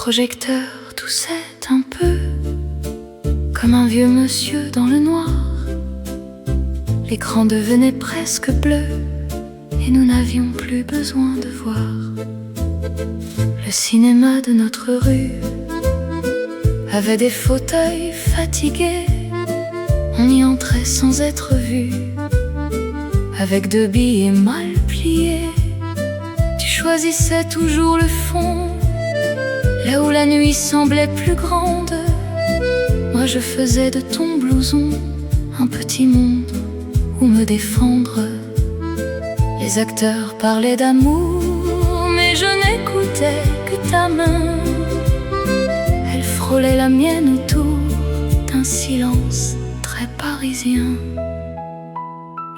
projecteur toussait un peu, comme un vieux monsieur dans le noir. L'écran devenait presque bleu, et nous n'avions plus besoin de voir. Le cinéma de notre rue avait des fauteuils fatigués. On y entrait sans être vu, avec deux billets mal pliés. Tu choisissais toujours le fond, là où la nuit semblait plus grande. Moi je faisais de ton blouson un petit monde où me défendre. Les acteurs parlaient d'amour, mais je n'écoutais que ta main. Elle frôlait la mienne autour d'un silence très parisien.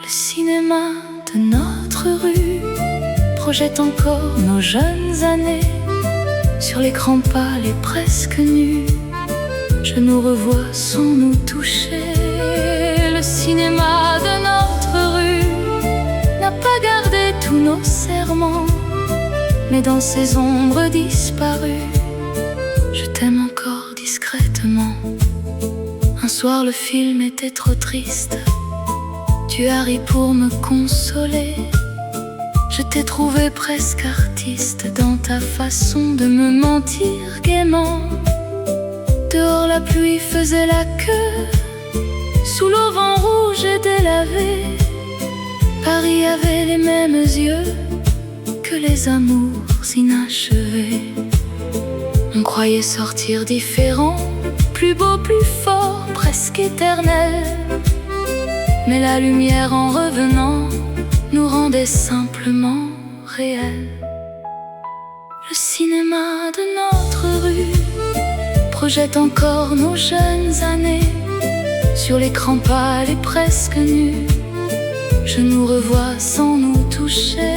Le cinéma de notre rue projette encore nos jeunes années. Sur l'écran pâle et presque nu, je nous revois sans nous toucher. Le cinéma de notre rue n'a pas gardé tous nos serments, mais dans ces ombres disparues, je t'aime encore discrètement. Un soir le film était trop triste, tu as ri pour me consoler. Je t'ai trouvé presque artiste dans ta façon de me mentir gaiement. Dehors la pluie faisait la queue, sous l'auvent rouge et délavé. Paris avait les mêmes yeux que les amours inachevés. On croyait sortir différents, plus beau, plus fort, presque éternel. Mais la lumière en revenant nous rendait simplement réels. Le cinéma de notre rue projette encore nos jeunes années. Sur l'écran pâle et presque nu, je nous revois sans nous toucher.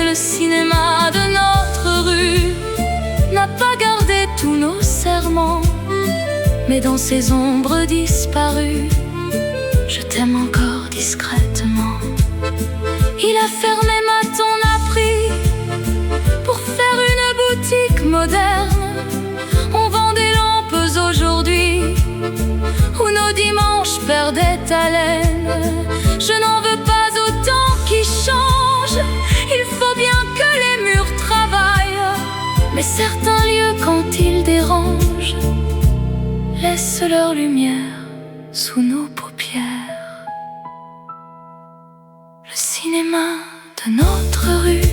Le cinéma de notre rue n'a pas gardé tous nos serments, mais dans ces ombres disparues, je t'aime encore discrètement. Il a fermé, m'a-t-on appris, pour faire une boutique moderne. On vend des lampes aujourd'hui, où nos dimanches perdaient haleine. Je n'en veux pas autant qui change, il faut bien que les murs travaillent. Mais certains lieux, quand ils dérangent, laissent leur lumière sous nos paupières. Le cinéma de notre rue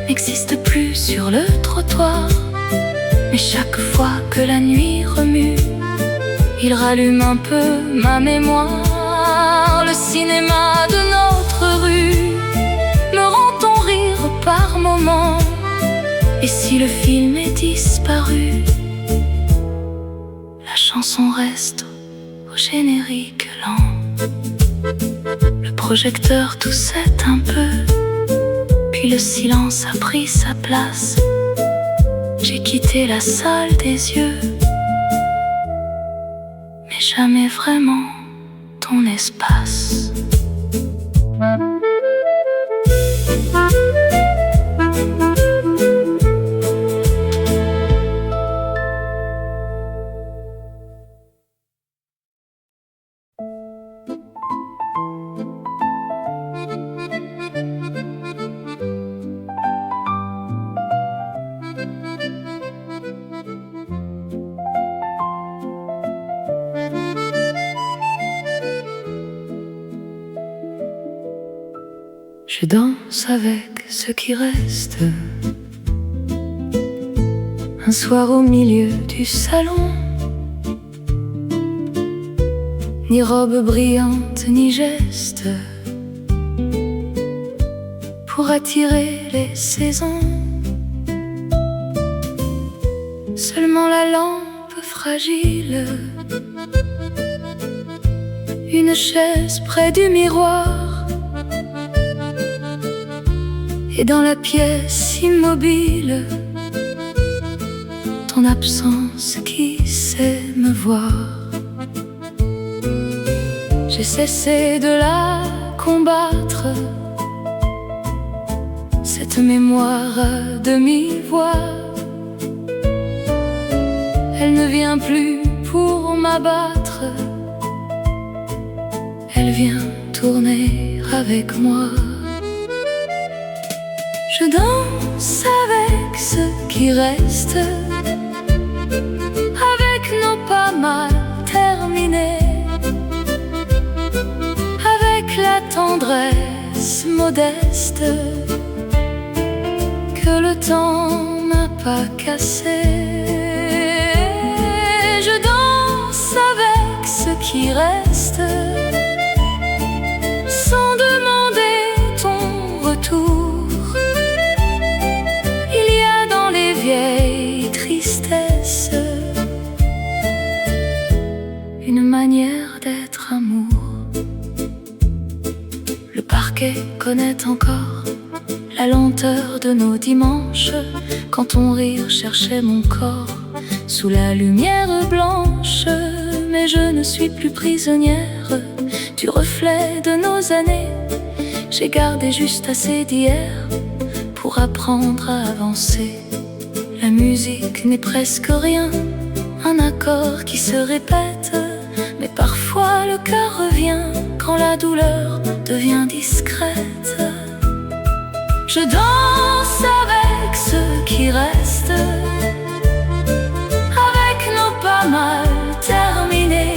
n'existe plus sur le trottoir, mais chaque fois que la nuit remue, il rallume un peu ma mémoire. Le cinéma de notre rue me rend ton rire par moments. Et si le film est disparu, la chanson reste au générique lent. Le projecteur toussait un peu, puis le silence a pris sa place. J'ai quitté la salle des yeux, mais jamais vraiment ton espace. Je danse avec ce qui reste. Un soir au milieu du salon, ni robe brillante ni geste pour attirer les saisons. Seulement la lampe fragile, une chaise près du miroir, et dans la pièce immobile, ton absence qui sait me voir. J'ai cessé de la combattre, cette mémoire à demi-voix. vient plus pour m'abattre, elle vient tourner avec moi. Je danse avec ce qui reste, avec nos pas mal terminés, avec la tendresse modeste que le temps n'a pas cassée. Je danse avec ce qui reste, sans demander ton retour. Il y a dans les vieilles tristesses une manière d'être amour. Le parquet connaît encore la lenteur de nos dimanches, quand ton rire cherchait mon corps sous la lumière blanche. Mais je ne suis plus prisonnière du reflet de nos années. J'ai gardé juste assez d'hier pour apprendre à avancer. La musique n'est presque rien, un accord qui se répète, mais parfois le cœur revient quand la douleur devient discrète. Je danse avec ce qui reste, avec nos pas mal terminés,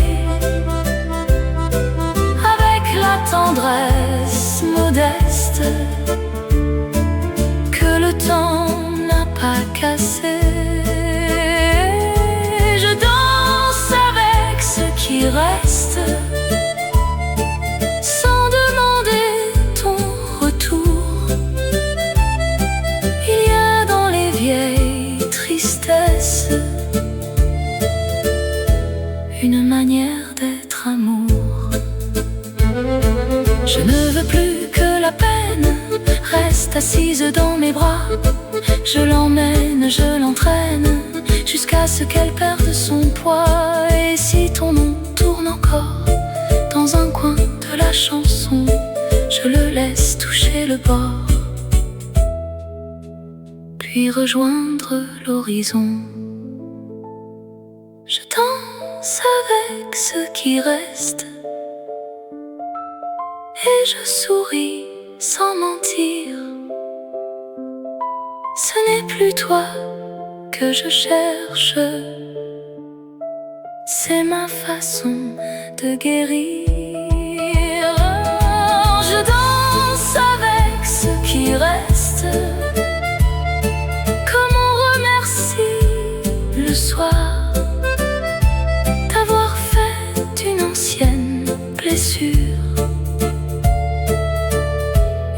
avec la tendresse modeste que le temps n'a pas cassée. Je danse avec ce qui reste, sans demander ton retour. Il y a dans les vieilles tristesses une manière d'être amour. Je ne veux plus que la peine reste assise dans mes bras. Je l'emmène, je l'entraîne, jusqu'à ce qu'elle perde son poids. Et si ton nom tourne encore dans un coin de la chanson, je le laisse toucher le bord, puis rejoindre l'horizon. Je danse avec ce qui reste, et je souris sans mentir. Ce n'est plus toi que je cherche, c'est ma façon de guérir. Je danse avec ce qui reste, comme on remercie le soir d'avoir fait d'une ancienne blessure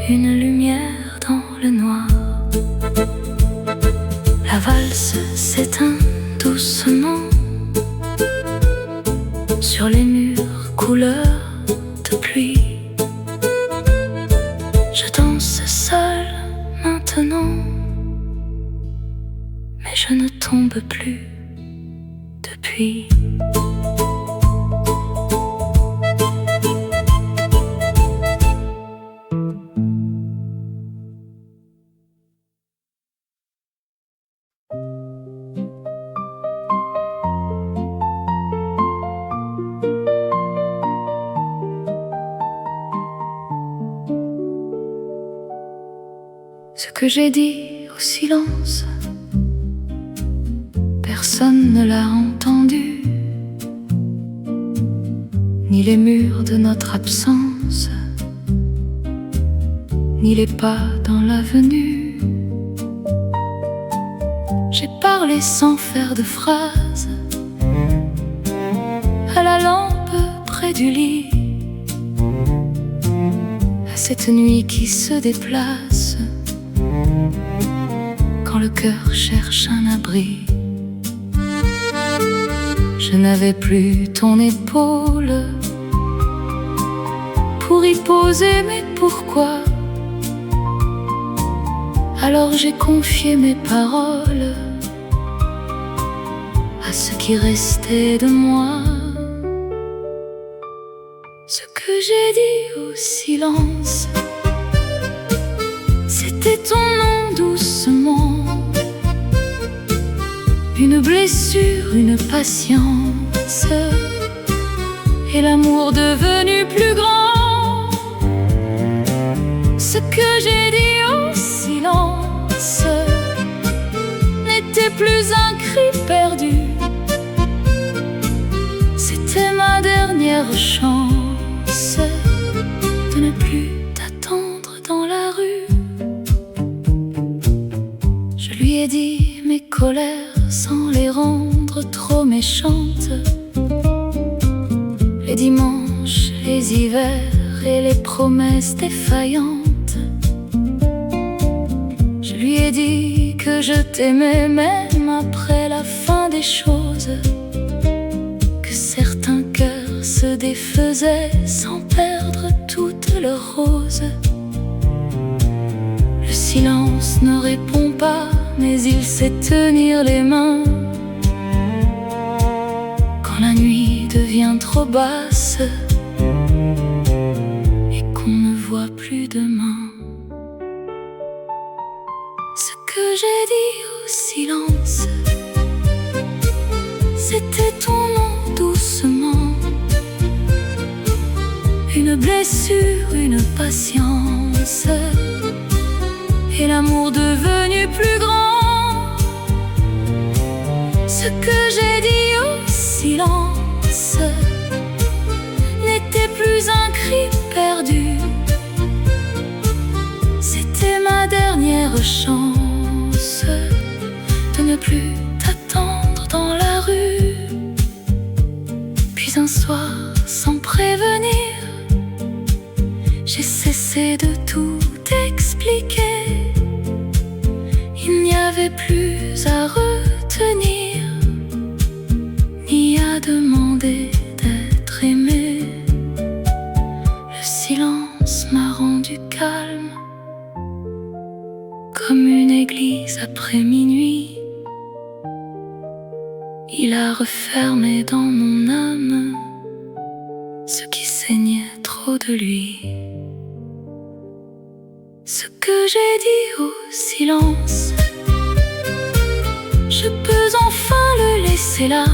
une lumière dans le noir. La valse s'éteint doucement sur les murs couleur de pluie. Je danse seule maintenant, mais je ne tombe plus depuis. Ce que j'ai dit au silence, personne ne l'a entendu, ni les murs de notre absence, ni les pas dans l'avenue. J'ai parlé sans faire de phrases, à la lampe près du lit, à cette nuit qui se déplace quand le cœur cherche un abri. Je n'avais plus ton épaule pour y poser mes pourquoi. Alors j'ai confié mes paroles à ce qui restait de moi. Ce que j'ai dit au silence, c'était ton nom doucement, une blessure, une patience, et l'amour devenu plus grand. Ce que j'ai dit au silence n'était plus un cri perdu, c'était ma dernière chance de ne plus t'attendre dans la rue. Je lui ai dit mes colères sans les rendre trop méchantes, les dimanches, les hivers et les promesses défaillantes. Je lui ai dit que je t'aimais même après la fin des choses, que certains cœurs se défaisaient sans perdre toute leur rose. Le silence ne répond pas, mais il sait tenir les mains quand la nuit devient trop basse et qu'on ne voit plus demain. Ce que j'ai dit au silence, c'était ton nom doucement, une blessure, une patience, et l'amour devenu plus grand. Ce que j'ai dit au silence n'était plus un cri perdu, c'était ma dernière chance de ne plus t'attendre dans la rue. Puis un soir, sans prévenir, j'ai cessé de tout expliquer. Il n'y avait plus à retenir, ni à demander d'être aimé. Le silence m'a rendu calme, comme une église après minuit. Il a refermé dans mon âme ce qui saignait trop de lui. Ce que j'ai dit au silence, je peux enfin le laisser là.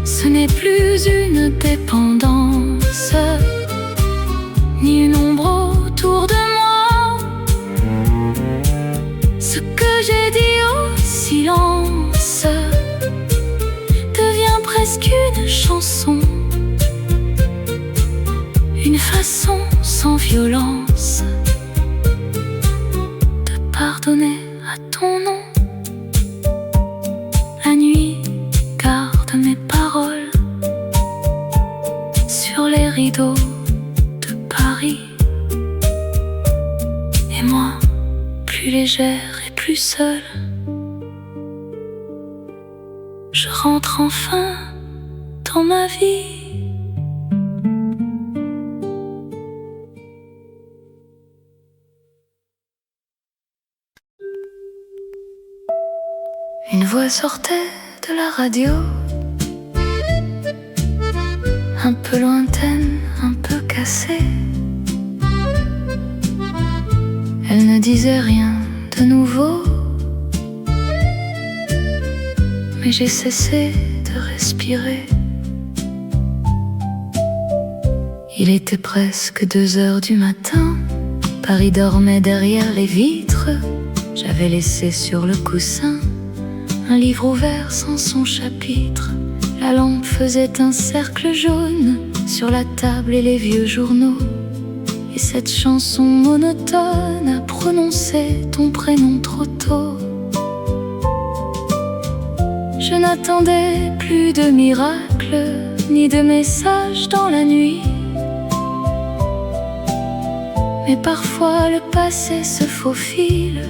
Ce n'est plus une dépendance, ni une ombre autour de moi. Ce que j'ai dit au silence devient presque une chanson, une façon sans violence de pardonner à ton nom. La nuit garde mes paroles sur les rideaux de Paris, et moi, plus légère et plus seule, je rentre enfin dans ma vie. Une voix sortait de la radio, un peu lointaine, un peu cassée. Elle ne disait rien de nouveau, mais j'ai cessé de respirer. Il était presque 2 heures du matin, Paris dormait derrière les vitres. J'avais laissé sur le coussin un livre ouvert sans son chapitre. La lampe faisait un cercle jaune sur la table et les vieux journaux. Et cette chanson monotone a prononcé ton prénom trop tôt. Je n'attendais plus de miracles, ni de messages dans la nuit. Mais parfois le passé se faufile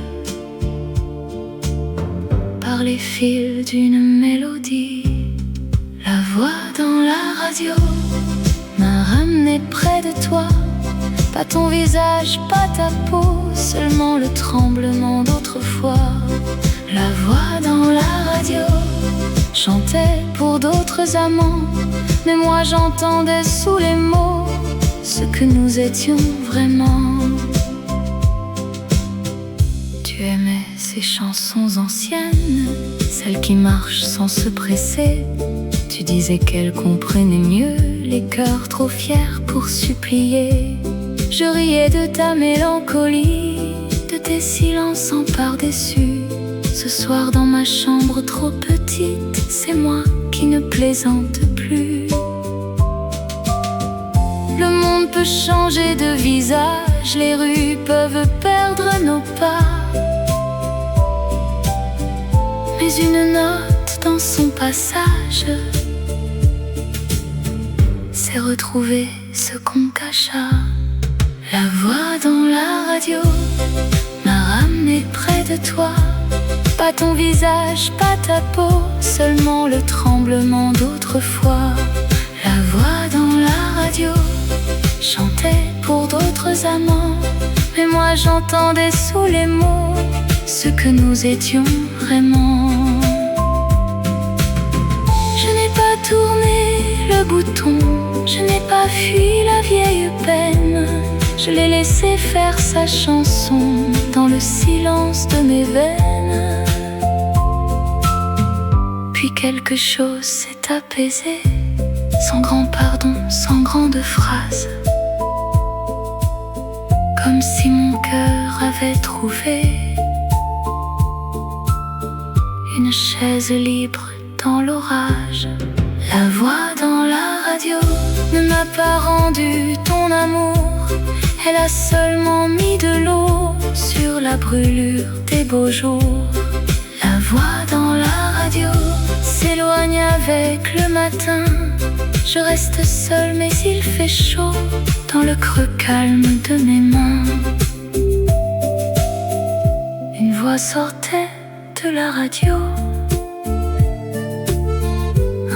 par les fils d'une mélodie. La voix dans la radio m'a ramené près de toi. Pas ton visage, pas ta peau, seulement le tremblement d'autrefois. La voix dans la radio chantait pour d'autres amants, mais moi j'entendais sous les mots ce que nous étions vraiment. Tu aimais ces ces chansons anciennes, celles qui marchent sans se presser. Tu disais qu'elles comprenaient mieux les cœurs trop fiers pour supplier. Je riais de ta mélancolie, de tes silences en part déçus. Ce soir dans ma chambre trop petite, c'est moi qui ne plaisante plus. Le monde peut changer de visage, les rues peuvent perdre nos pas, mais une note dans son passage, c'est retrouver ce qu'on cacha. La voix dans la radio m'a ramené près de toi. Pas ton visage, pas ta peau, seulement le tremblement d'autrefois. La voix dans la radio chantait pour d'autres amants, mais moi j'entendais sous les mots ce que nous étions vraiment. Je n'ai pas tourné le bouton, je n'ai pas fui la vieille peine. Je l'ai laissé faire sa chanson dans le silence de mes veines. Puis quelque chose s'est apaisé, sans grand pardon, sans grande phrase, comme si mon cœur avait trouvé une chaise libre dans l'orage. La voix dans la radio ne m'a pas rendu ton amour, elle a seulement mis de l'eau sur la brûlure des beaux jours. La voix dans la radio s'éloigne avec le matin. Je reste seule mais il fait chaud dans le creux calme de mes mains. Une voix sortait de la radio,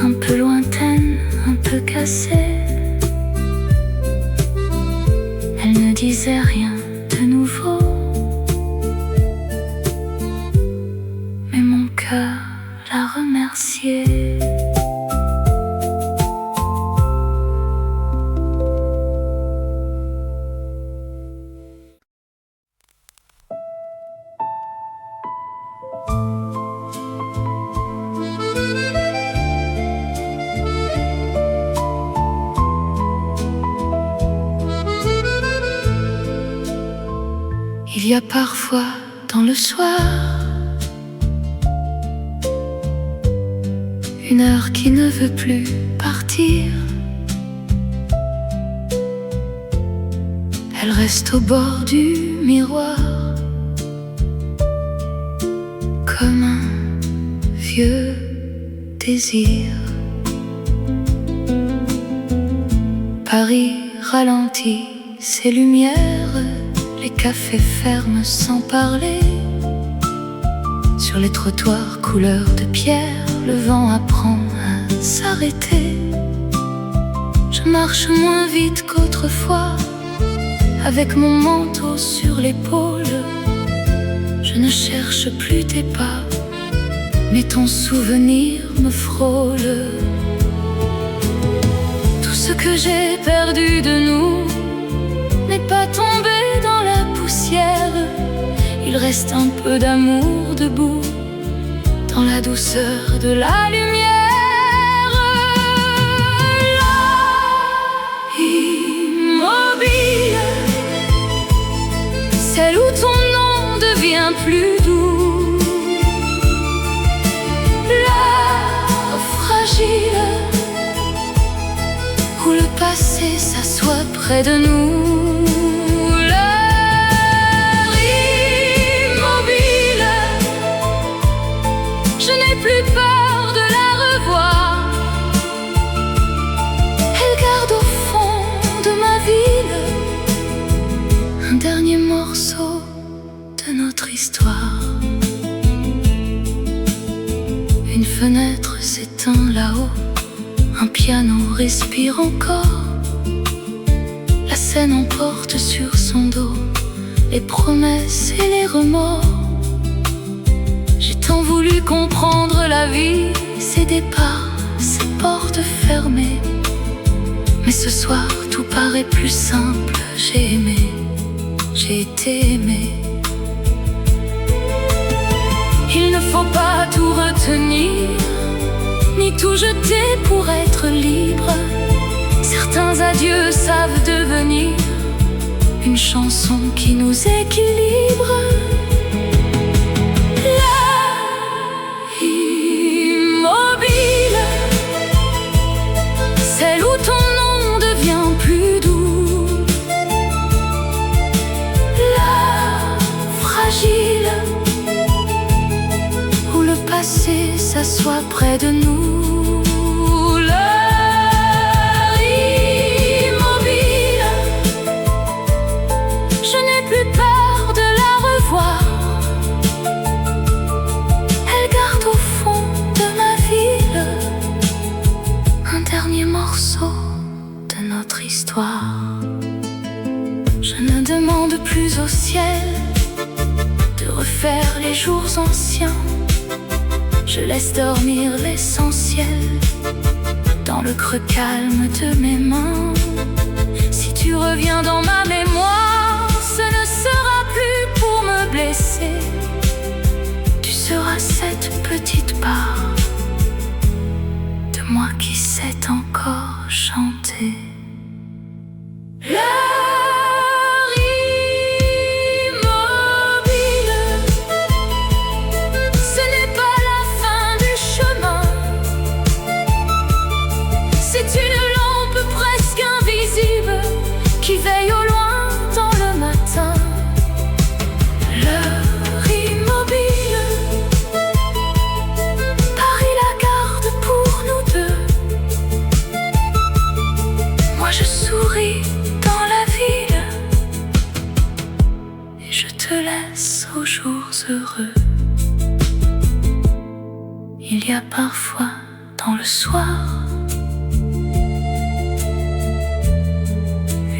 un peu lointaine, un peu cassée. Elle ne disait rien de nouveau, mais mon cœur la remerciait. Il y a parfois dans le soir une heure qui ne veut plus partir. Elle reste au bord du miroir comme un vieux désir. Paris ralentit ses lumières, les cafés ferment sans parler. Sur les trottoirs couleur de pierre, le vent apprend à s'arrêter. Je marche moins vite qu'autrefois, avec mon manteau sur l'épaule. Je ne cherche plus tes pas, mais ton souvenir me frôle. Tout ce que j'ai perdu de nous n'est pas tombé dans la poussière. Il reste un peu d'amour debout dans la douceur de la lumière. Là, immobile, celle où ton nom devient plus doux. Là, fragile, où le passé s'assoit près de nous. Plus peur de la revoir. Elle garde au fond de ma ville un dernier morceau de notre histoire. Une fenêtre s'éteint là-haut, un piano respire encore. La scène emporte sur son dos les promesses et les remords. J'ai tant voulu comprendre la vie, ses départs, ses portes fermées. Mais ce soir tout paraît plus simple. J'ai aimé, j'ai été aimé. faut pas tout retenir, ni tout jeter pour être libre. Certains adieux savent devenir une chanson qui nous équilibre. Immobile, celle où ton nom devient plus doux. La fragile, où le passé s'assoit près de nous. De notre histoire, je ne demande plus au ciel de refaire les jours anciens. Je laisse dormir l'essentiel dans le creux calme de mes mains. Si tu reviens dans ma mémoire, ce ne sera plus pour me blesser. Tu seras cette petite part de moi qui sait encore chanter. L'heure immobile, ce n'est pas la fin du chemin. C'est une lampe presque invisible qui veille au loin dans le matin. L'heure immobile, Paris la garde pour nous deux. Moi je souris dans la ville et je te laisse aux jours heureux. Il y a parfois dans le soir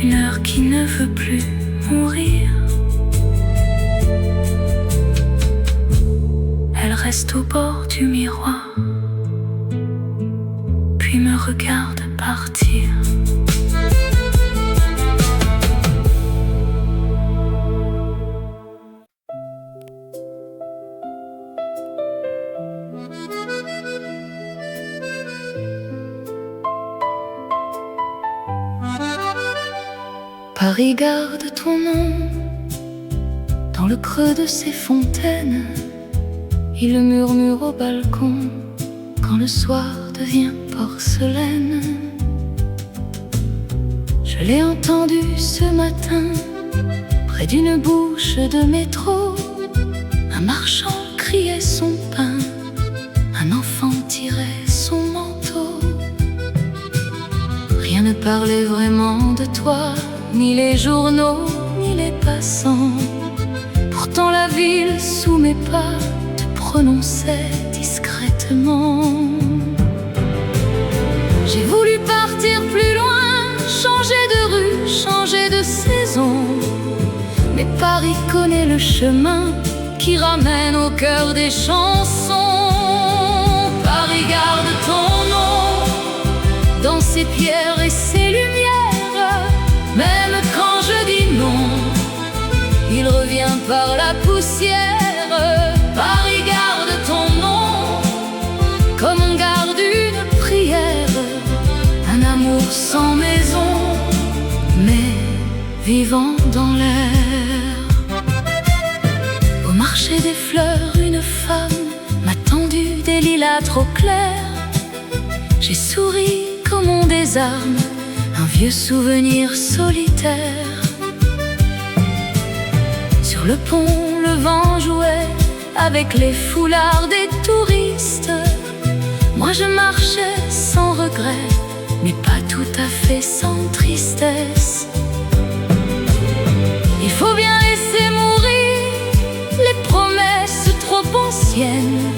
une heure qui ne veut plus mourir. Elle reste au bord du miroir, puis me regarde partir. Paris garde ton nom dans le creux de ses fontaines. Il le murmure au balcon quand le soir devient porcelaine. Je l'ai entendu ce matin près d'une bouche de métro. Un marchand criait son pain, un enfant tirait son manteau. Rien ne parlait vraiment de toi, ni les journaux, ni les passants. Pourtant la ville sous mes pas te prononçait discrètement. J'ai voulu partir plus loin, changer de rue, changer de saison. Mais Paris connaît le chemin qui ramène au cœur des chansons. Paris garde ton nom dans ses pierres et ses lumières. Même quand je dis non, il revient par la poussière. Paris garde ton nom comme on garde une prière. Un amour sans maison, mais vivant dans l'air. Au marché des fleurs, une femme m'a tendu des lilas trop clairs. J'ai souri comme on désarme un vieux souvenir solitaire. Sur le pont, le vent jouait avec les foulards des touristes. Moi je marchais sans regret, mais pas tout à fait sans tristesse. Il faut bien laisser mourir les promesses trop anciennes,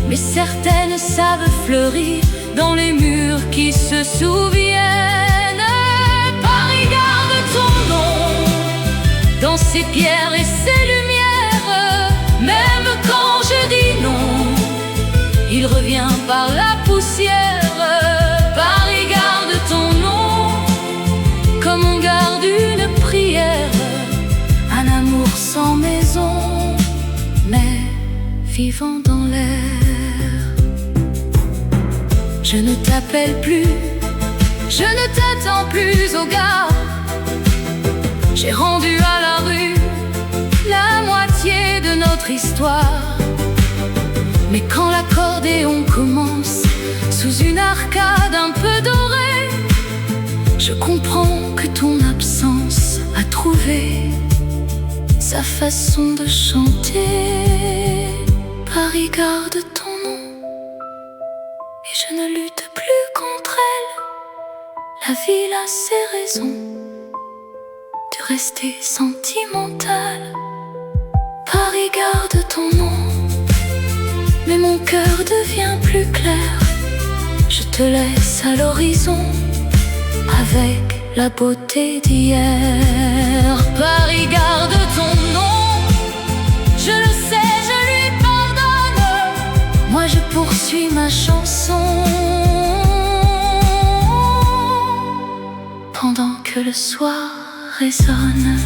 mais certaines savent fleurir dans les murs qui se souviennent. Paris garde ton nom dans ses pierres et ses lumières. Même quand je dis non, il revient par la poussière. Paris garde ton nom comme on garde une prière. Un amour sans maison, mais vivant dans l'air. Je ne t'appelle plus, je ne t'attends plus au gars. J'ai rendu à la rue la moitié de notre histoire. Mais quand l'accordéon commence sous une arcade un peu dorée, je comprends que ton absence a trouvé sa façon de chanter. Paris garde ton nom et je ne lutte plus contre elle. La ville a ses raisons de rester sentimentale. Paris garde ton nom, mais mon cœur devient plus clair. Je te laisse à l'horizon avec la beauté d'hier. Paris garde ton nom, je le sais, je lui pardonne. Moi je poursuis ma chanson pendant que le soir résonne.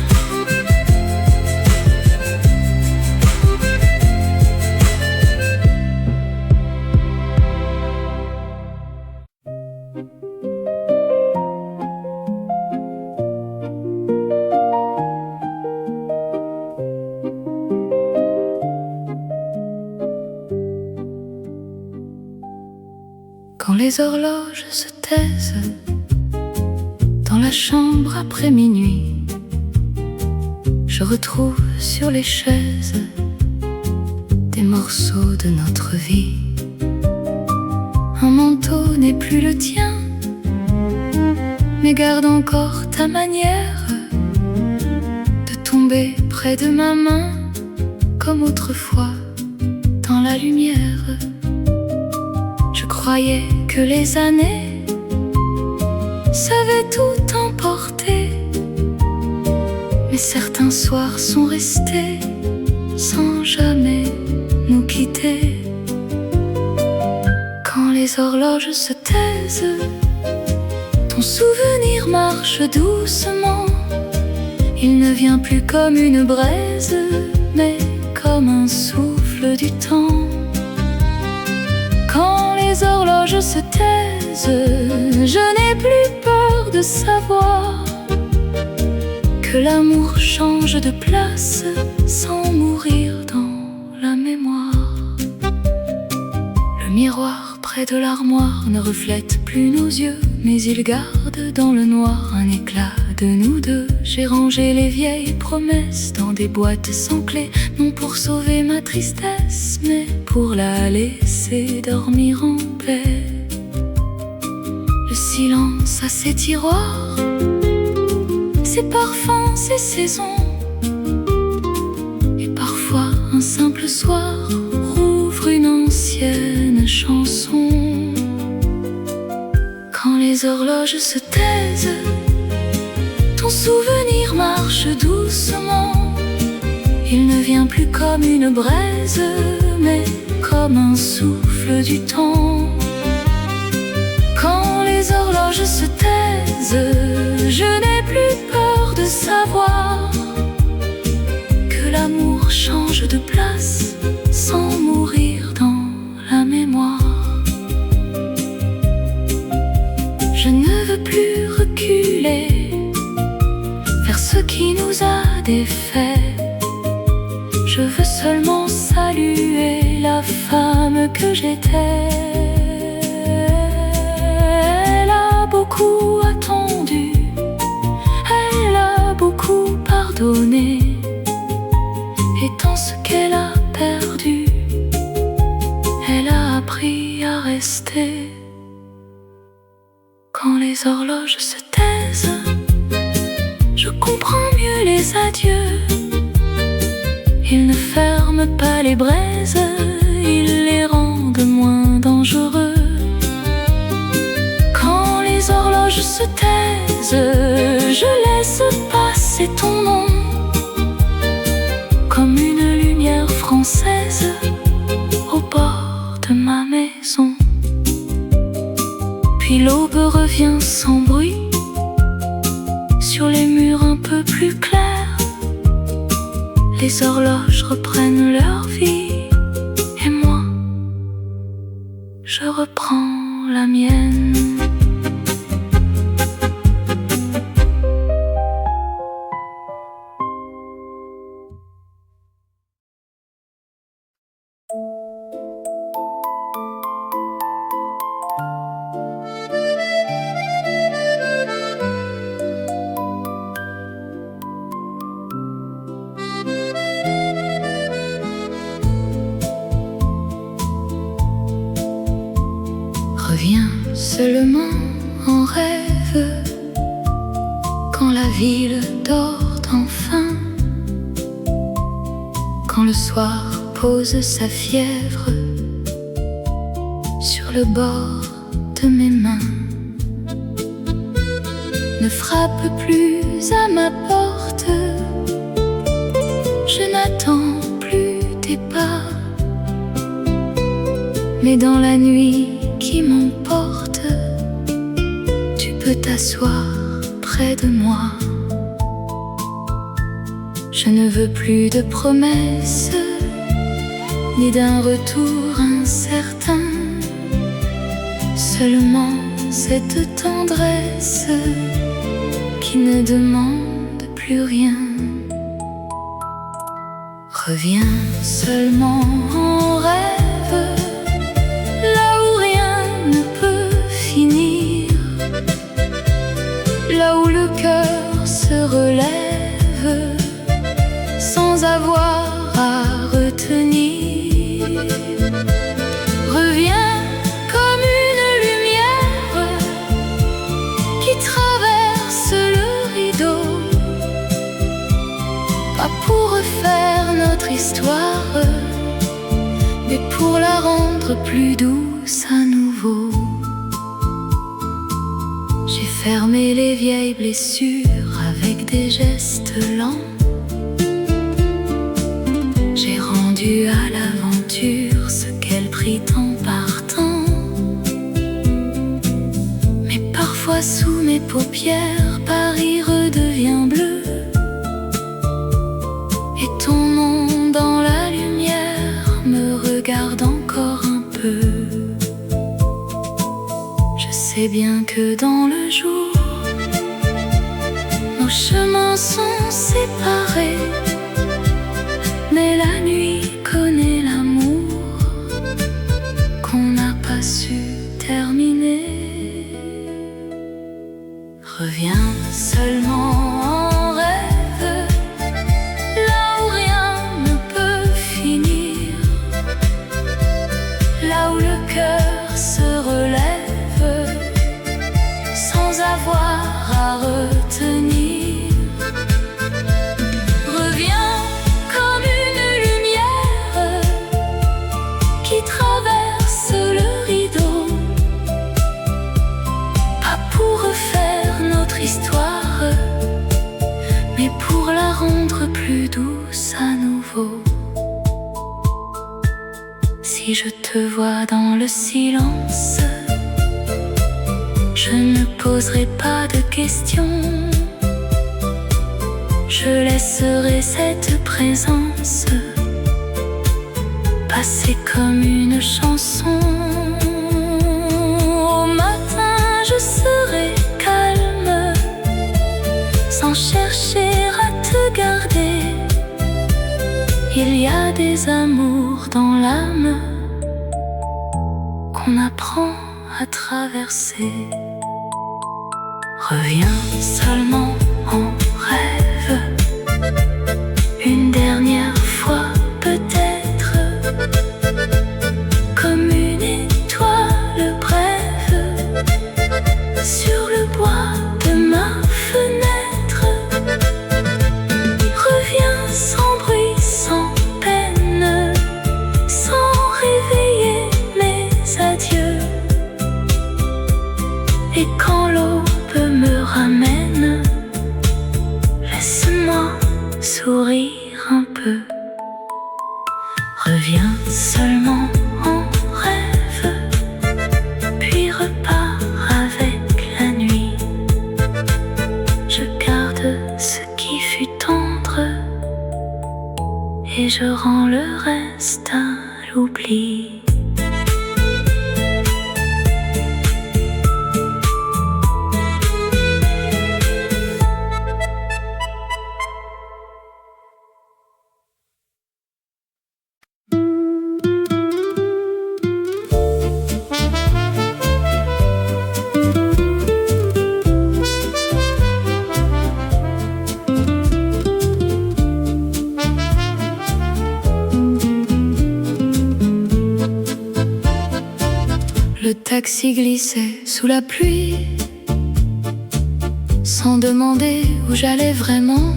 Quand les horloges se taisent dans la chambre après minuit, je retrouve sur les chaises des morceaux de notre vie. Un manteau n'est plus le tien, mais garde encore ta manière de tomber près de ma main comme autrefois dans la lumière. Je croyais que les années savaient tout emporter, mais certains soirs sont restés sans jamais nous quitter. Quand les horloges se taisent, ton souvenir marche doucement. Il ne vient plus comme une braise, mais comme un souffle du temps. Quand les horloges se taisent, je n'ai plus peur de savoir que l'amour change de place sans mourir dans la mémoire. Le miroir près de l'armoire ne reflète plus nos yeux, mais il garde dans le noir un éclat de nous deux. J'ai rangé les vieilles promesses dans des boîtes sans clé, non pour sauver ma tristesse, mais pour la laisser dormir en paix. Le silence a ses tiroirs, ses parfums, ses saisons, et parfois un simple soir rouvre une ancienne chanson. Quand les horloges se taisent, ton souvenir marche doucement. Il ne vient plus comme une braise, mais comme un souffle du temps. Quand les horloges se taisent, je n'ai plus peur de savoir que l'amour change de place sans mourir dans la mémoire. Je ne veux plus reculer vers ce qui nous a défaits. Je veux seulement saluer la femme que j'étais. Elle a beaucoup attendu, elle a beaucoup pardonné, et dans ce qu'elle a perdu, elle a appris à rester. Quand les horloges se taisent, je comprends mieux les adieux. Ils ne ferment pas les braises, ils les rendent moins dangereux. Quand les horloges se taisent, je laisse passer ton nom comme une lumière française au bord de ma maison. Puis l'aube revient sans bruit sur les murs un peu plus clairs. Les horloges reprennent leur vie je reprends la mienne. Reviens seulement en rêve quand la ville dort enfin, quand le soir pose sa fièvre sur le bord de mes mains. Ne frappe plus à ma porte, je n'attends plus tes pas, mais dans la nuit qui m'emporte, tu peux t'asseoir près de moi. Je ne veux plus de promesses, ni d'un retour incertain, seulement cette tendresse qui ne demande plus rien. Reviens seulement en rêve, là où le cœur se relève sans avoir à retenir. Reviens comme une lumière qui traverse le rideau, pas pour refaire notre histoire, mais pour la rendre plus douce à nouveau. J'ai fermé les vieilles blessures avec des gestes lents. J'ai rendu à l'aventure ce qu'elle prit en partant. Mais parfois sous mes paupières, Paris redevient bleu, et ton nom dans la lumière me regarde encore un peu. Je sais bien que dans le jour, nos chemins sont séparés, mais la nuit connaît l'amour qu'on n'a pas su terminer. Reviens seulement en rêve, là où rien ne peut finir, là où le cœur se relève sans avoir à retenir. Reviens comme une lumière qui traverse le rideau, pas pour refaire notre histoire, mais pour la rendre plus douce à nouveau. Si je te vois dans le silence, je ne poserai pas de questions. Je laisserai cette présence passer comme une chanson. Au matin, je serai calme, sans chercher à te garder. Il y a des amours dans l'âme qu'on apprend à traverser. Reviens seulement en rêve, une dernière fois peut-être, comme une étoile brève sur le bois de ma fenêtre. Reviens sans bruit, sans peine, sans réveiller mes adieux. Et quand l'aube me ramène, laisse-moi sourire un peu. Reviens seulement en rêve, puis repars avec la nuit. Je garde ce qui fut tendre et je rends le reste à l'oubli. taxi glissait sous la pluie, sans demander où j'allais vraiment.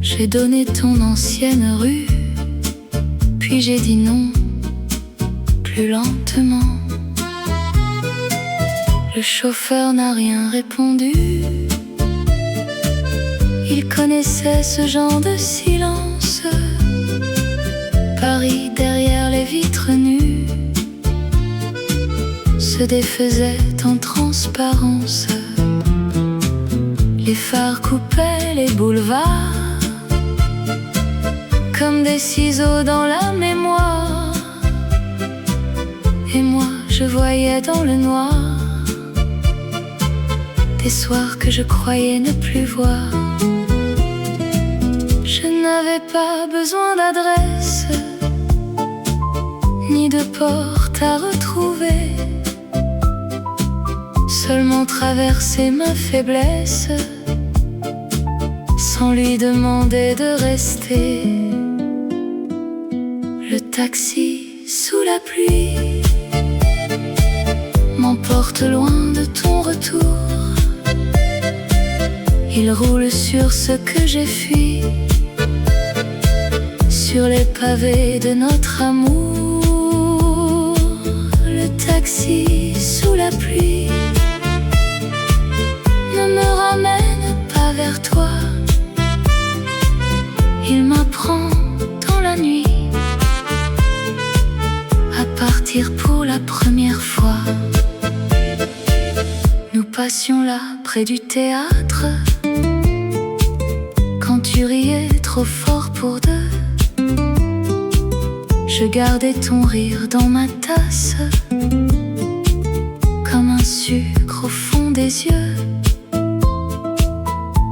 J'ai donné ton ancienne rue, puis j'ai dit non, plus lentement. Le chauffeur n'a rien répondu. Il connaissait ce genre de silence. Paris derrière les vitres nues se défaisait en transparence. Les phares coupaient les boulevards comme des ciseaux dans la mémoire. Et moi je voyais dans le noir des soirs que je croyais ne plus voir. Je n'avais pas besoin d'adresse, ni de porte à retrouver, seulement traverser ma faiblesse, sans lui demander de rester. Le taxi sous la pluie m'emporte loin de ton retour. Il roule sur ce que j'ai fui, sur les pavés de notre amour. Le taxi sous la pluie ne me ramène pas vers toi. Il m'apprend dans la nuit à partir pour la première fois. Nous passions là près du théâtre, quand tu riais trop fort pour deux. Je gardais ton rire dans ma tasse, comme un sucre au fond des yeux.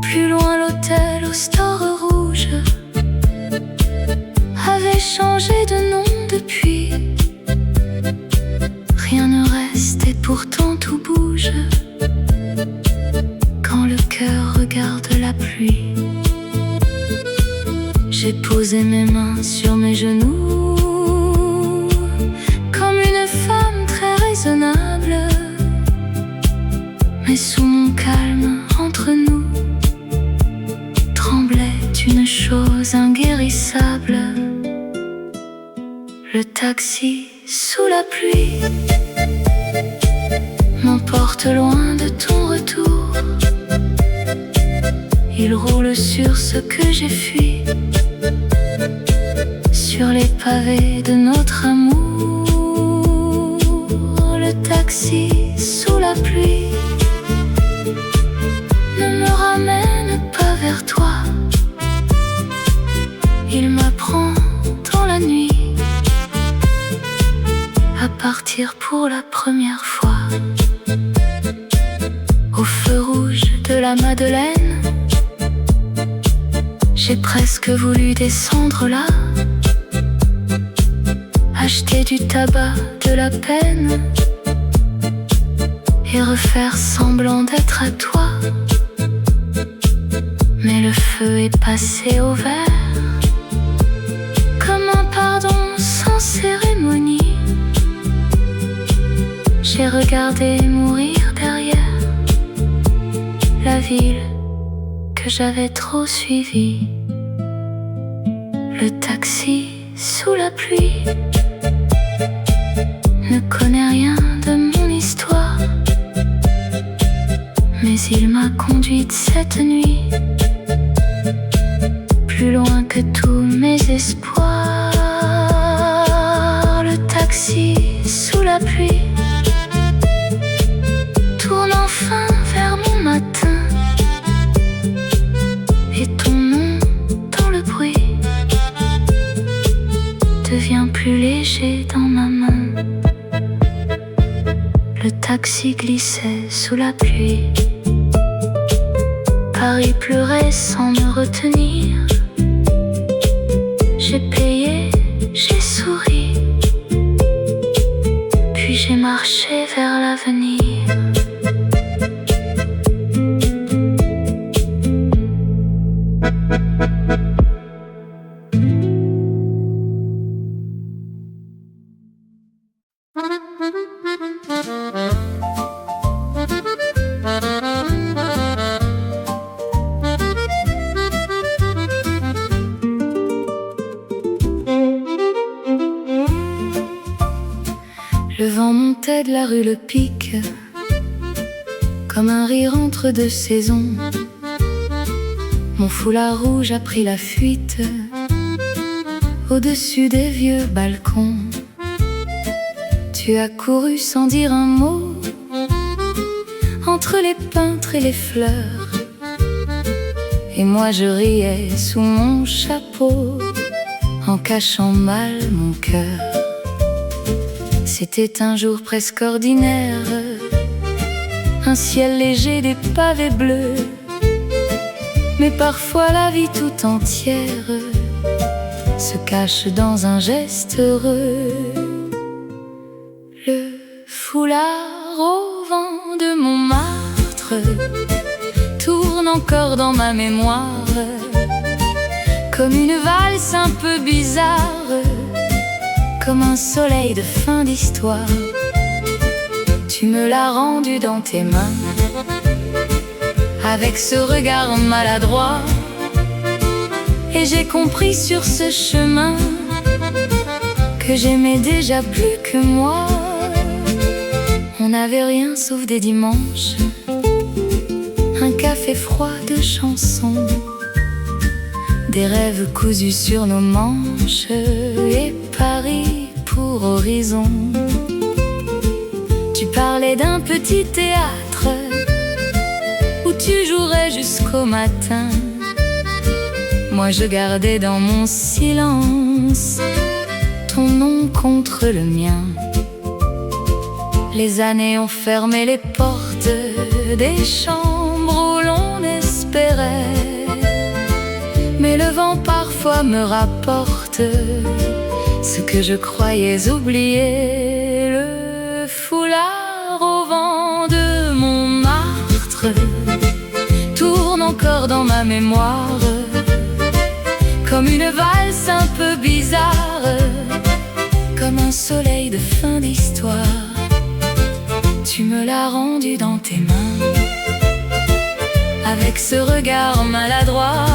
Plus loin l'hôtel au store rouge avait changé de nom depuis. Rien ne reste et pourtant tout bouge quand le cœur regarde la pluie. J'ai posé mes mains sur mes genoux, comme une femme très raisonnable. Mais sous mon calme, entre nous, tremblait une chose inguérissable. Le taxi sous la pluie m'emporte loin de ton retour. Il roule sur ce que j'ai fui, sur les pavés de notre amour. Le taxi sous la pluie ne me ramène pas vers toi. Il m'apprend dans la nuit à partir pour la première fois. Au feu rouge de la Madeleine, j'ai presque voulu descendre là, acheter du tabac, de la peine, et refaire semblant d'être à toi. Mais le feu est passé au vert, comme un pardon sans cérémonie. J'ai regardé mourir derrière la ville que j'avais trop suivie. Le taxi sous la pluie ne connaît rien de mon histoire, mais il m'a conduite cette nuit plus loin que tous mes espoirs. Le taxi sous la pluie tourne enfin vers mon matin, et ton nom dans le bruit devient plus léger dans ma main. Le taxi glissait sous la pluie, Paris pleurait sans me retenir. J'ai payé, j'ai souri, puis j'ai marché vers l'avenir. remontait de la rue Le Pic, comme un rire entre deux saisons. Mon foulard rouge a pris la fuite au-dessus des vieux balcons. Tu as couru sans dire un mot entre les peintres et les fleurs, et moi je riais sous mon chapeau en cachant mal mon cœur. C'était un jour presque ordinaire, un ciel léger, des pavés bleus, mais parfois la vie tout entière se cache dans un geste heureux. Le foulard au vent de Montmartre tourne encore dans ma mémoire, comme une valse un peu bizarre, comme un soleil de fin d'histoire. Tu me l'as rendu dans tes mains, avec ce regard maladroit, et j'ai compris sur ce chemin que j'aimais déjà plus que moi. On n'avait rien sauf des dimanches, un café froid de chansons, des rêves cousus sur nos manches, et Paris pour horizon. Tu parlais d'un petit théâtre où tu jouerais jusqu'au matin. Moi je gardais dans mon silence ton nom contre le mien. Les années ont fermé les portes des chambres où l'on espérait, mais le vent parfois me rapporte ce que je croyais oublier. Le foulard au vent de Montmartre tourne encore dans ma mémoire, comme une valse un peu bizarre, comme un soleil de fin d'histoire. Tu me l'as rendu dans tes mains, avec ce regard maladroit,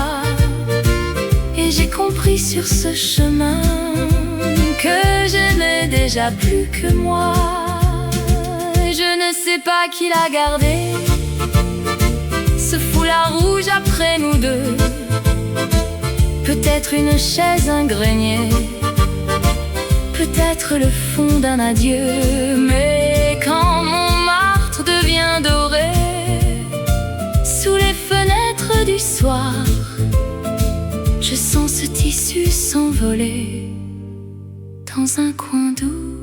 et j'ai compris sur ce chemin que je n'ai déjà plus que moi. Je ne sais pas qui l'a gardé, ce foulard rouge après nous deux. Peut-être une chaise, un grenier, peut-être le fond d'un adieu. Mais quand Montmartre devient doré sous les fenêtres du soir, je sens ce tissu s'envoler dans un coin doux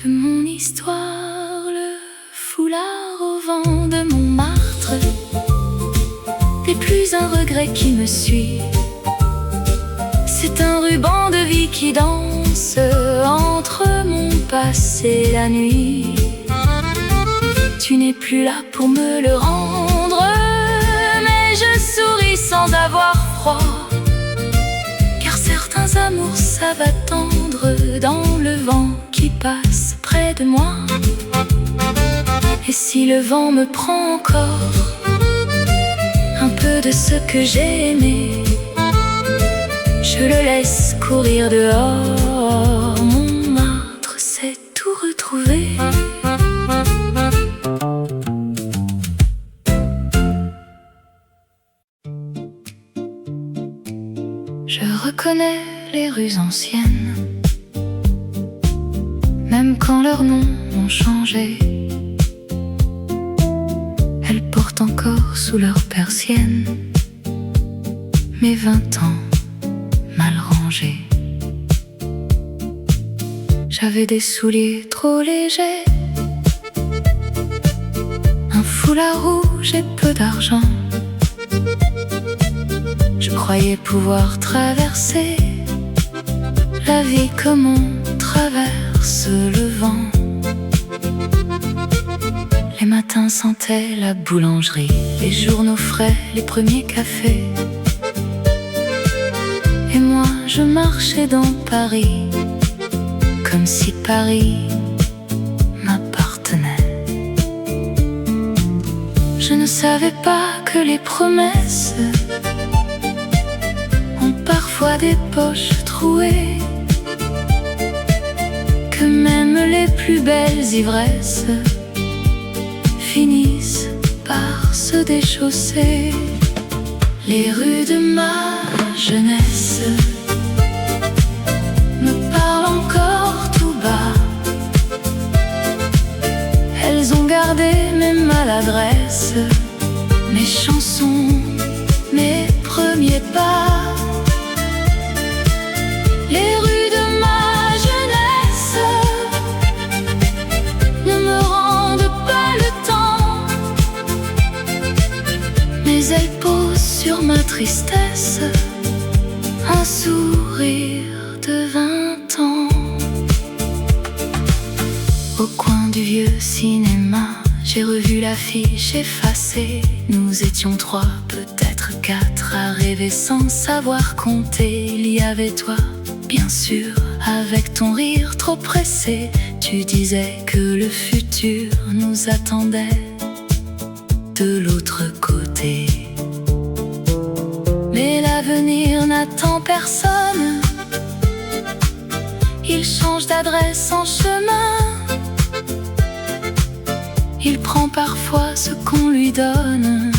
de mon histoire. Le foulard au vent de Montmartre n'est plus un regret qui me suit, c'est un ruban de vie qui danse entre mon passé et la nuit. Tu n'es plus là pour me le rendre, mais je souris sans avoir froid, car certains amours savent attendre dans le vent qui passe près de moi. Et si le vent me prend encore un peu de ce que j'ai aimé, je le laisse courir dehors. Montmartre s'est tout retrouvé. Je reconnais les rues anciennes, même quand leurs noms ont changé. Elles portent encore sous leurs persiennes mes 20 ans mal rangés. J'avais des souliers trop légers, un foulard rouge et peu d'argent. Je croyais pouvoir traverser la vie comme on traverse le vent. Les matins sentaient la boulangerie, les journaux frais, les premiers cafés. Et moi je marchais dans Paris, comme si Paris m'appartenait. Je ne savais pas que les promesses ont parfois des poches trouées, que même même les plus belles ivresses finissent par se déchausser. Les rues de ma jeunesse me parlent encore tout bas. Elles ont gardé mes maladresses, mes chansons, mes premiers pas. Les rues de ma jeunesse ne me rendent pas le temps, mais elles posent sur ma tristesse un sourire de 20 ans. Au coin du vieux cinéma, j'ai revu l'affiche effacée. Nous étions 3, peut-être 4, à rêver sans savoir compter. Il y avait toi, bien sûr, avec ton rire trop pressé. Tu disais que le futur nous attendait de l'autre côté. Mais l'avenir n'attend personne, il change d'adresse en chemin. Il prend parfois ce qu'on lui donne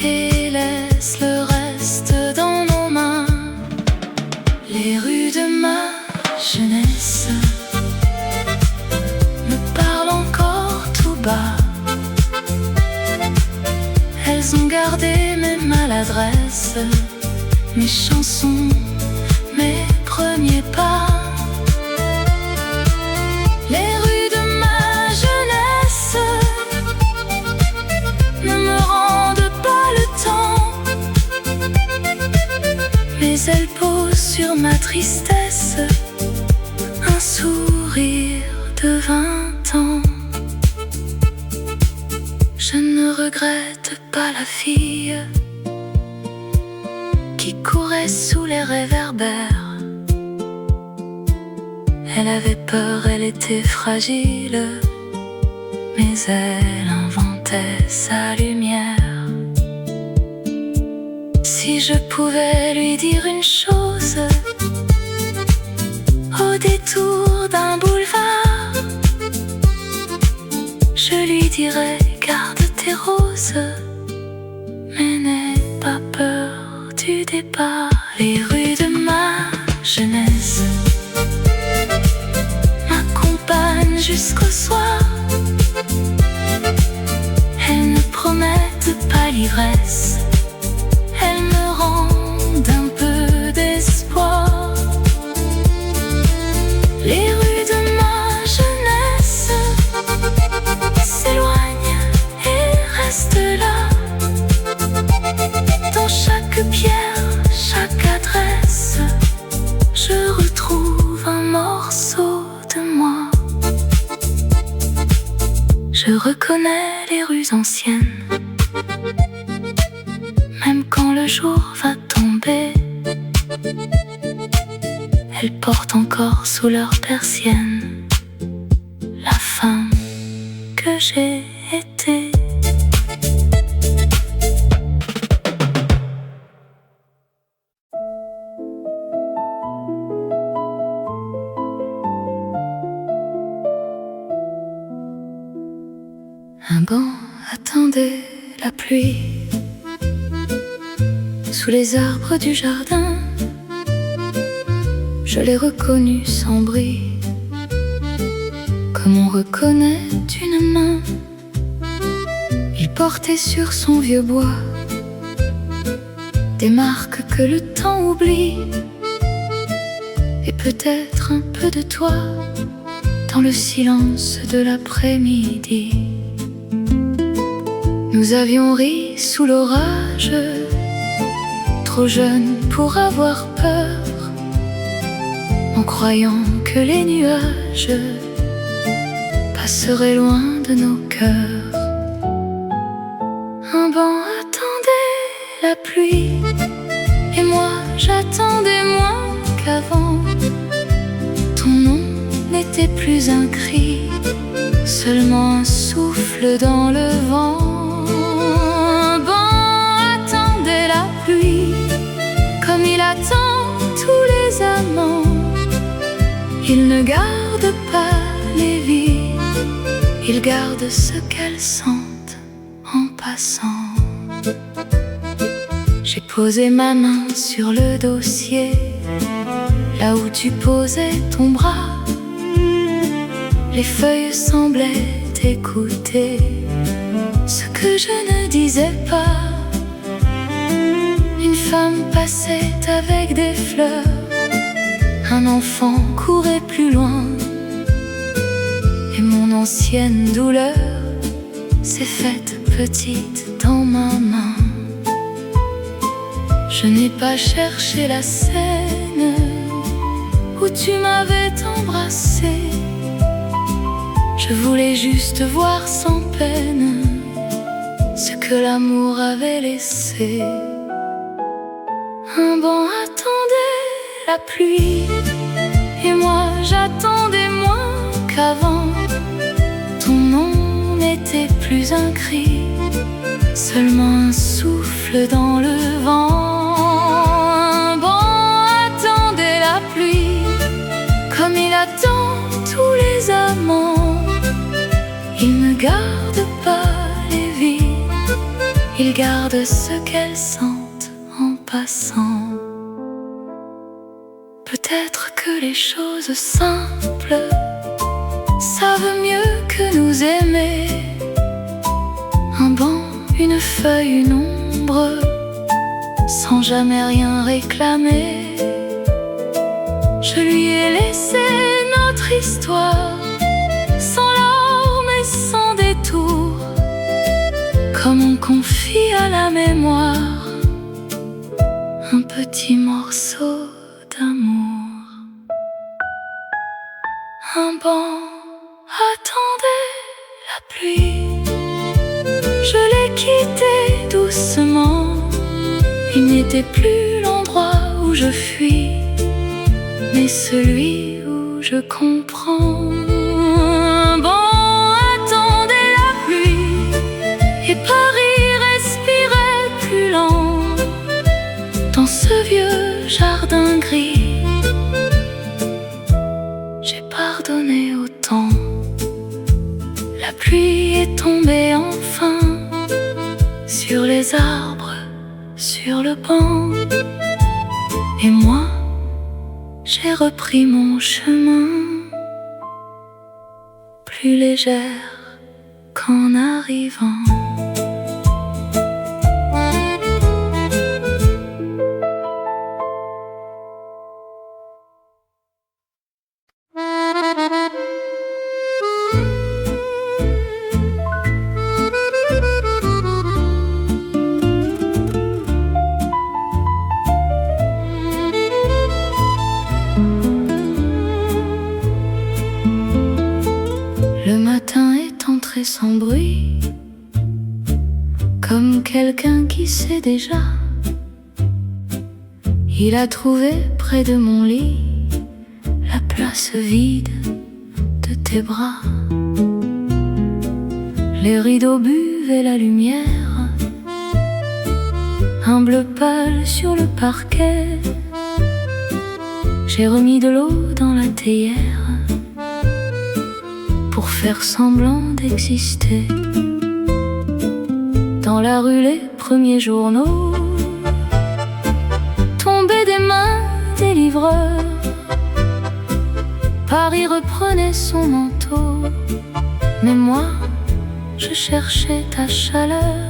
et laisse le reste dans nos mains. Les rues de ma jeunesse me parlent encore tout bas. Elles ont gardé mes maladresses, mes chansons, mes premiers pas. Les rues de ma jeunesse ne me rendent pas le temps, mais elles posent sur ma tristesse un sourire de 20 ans. Je ne regrette pas la fille qui courait sous les réverbères. Elle avait peur, elle était fragile, mais elle inventait sa lumière. Si je pouvais lui dire une chose au détour d'un boulevard, je lui dirais: garde tes roses, mais n'aie pas peur du départ. Les rues de ma jeunesse m'accompagnent jusqu'au soir. Elles ne promettent pas l'ivresse, elles me rendent un peu d'espoir. Les rues de ma jeunesse s'éloignent et restent là. Dans chaque pierre, chaque adresse, je retrouve un morceau de moi. Je reconnais les rues anciennes, même quand le jour va tomber. Elles portent encore sous leurs persiennes la femme que j'ai été. Un banc attendait la pluie sous les arbres du jardin. Je l'ai reconnu sans bruit, comme on reconnaît une main. Il portait sur son vieux bois des marques que le temps oublie, et peut-être un peu de toi dans le silence de l'après-midi. Nous avions ri sous l'orage, trop jeunes pour avoir peur, en croyant que les nuages passeraient loin de nos cœurs. Un banc attendait la pluie, et moi j'attendais moins qu'avant. Ton nom n'était plus un cri, seulement un souffle dans le vent. Un banc attendait la pluie, comme il attend tous les amants. Il ne garde pas Ils gardent ce qu'elles sentent en passant. J'ai posé ma main sur le dossier, là où tu posais ton bras. Les feuilles semblaient écouter ce que je ne disais pas. Une femme passait avec des fleurs, un enfant courait plus loin, et mon ancienne douleur s'est faite petite dans ma main. Je n'ai pas cherché la scène où tu m'avais embrassé. Je voulais juste voir sans peine ce que l'amour avait laissé. Un banc attendait la pluie, et moi j'attendais moins qu'avant. Ton nom n'était plus un cri, seulement un souffle dans le vent. Un banc attendait la pluie, comme il attend tous les amants. Il ne garde pas les vies, il garde ce qu'elles sentent en passant. Peut-être que les choses simples savent mieux que nous aimer. Un banc, une feuille, une ombre, sans jamais rien réclamer. Je lui ai laissé notre histoire, sans larmes et sans détour, comme on confie à la mémoire un petit morceau d'amour. Un banc attendait la pluie, je l'ai quitté doucement. Il n'était plus l'endroit où je fuis, mais celui où je comprends. Un banc attendait la pluie, et Paris respirait plus lent dans ce vieux jardin gris. J'ai pardonné au temps. La pluie est tombée enfin sur les arbres, sur le banc, et moi j'ai repris mon chemin, plus légère qu'en arrivant. Le matin est entré sans bruit, comme quelqu'un qui sait déjà. Il a trouvé près de mon lit la place vide de tes bras. Les rideaux buvaient la lumière, un bleu pâle sur le parquet. J'ai remis de l'eau dans la théière pour faire semblant d'exister. Dans la rue, les premiers journaux tombaient des mains des livreurs. Paris reprenait son manteau, mais moi, je cherchais ta chaleur.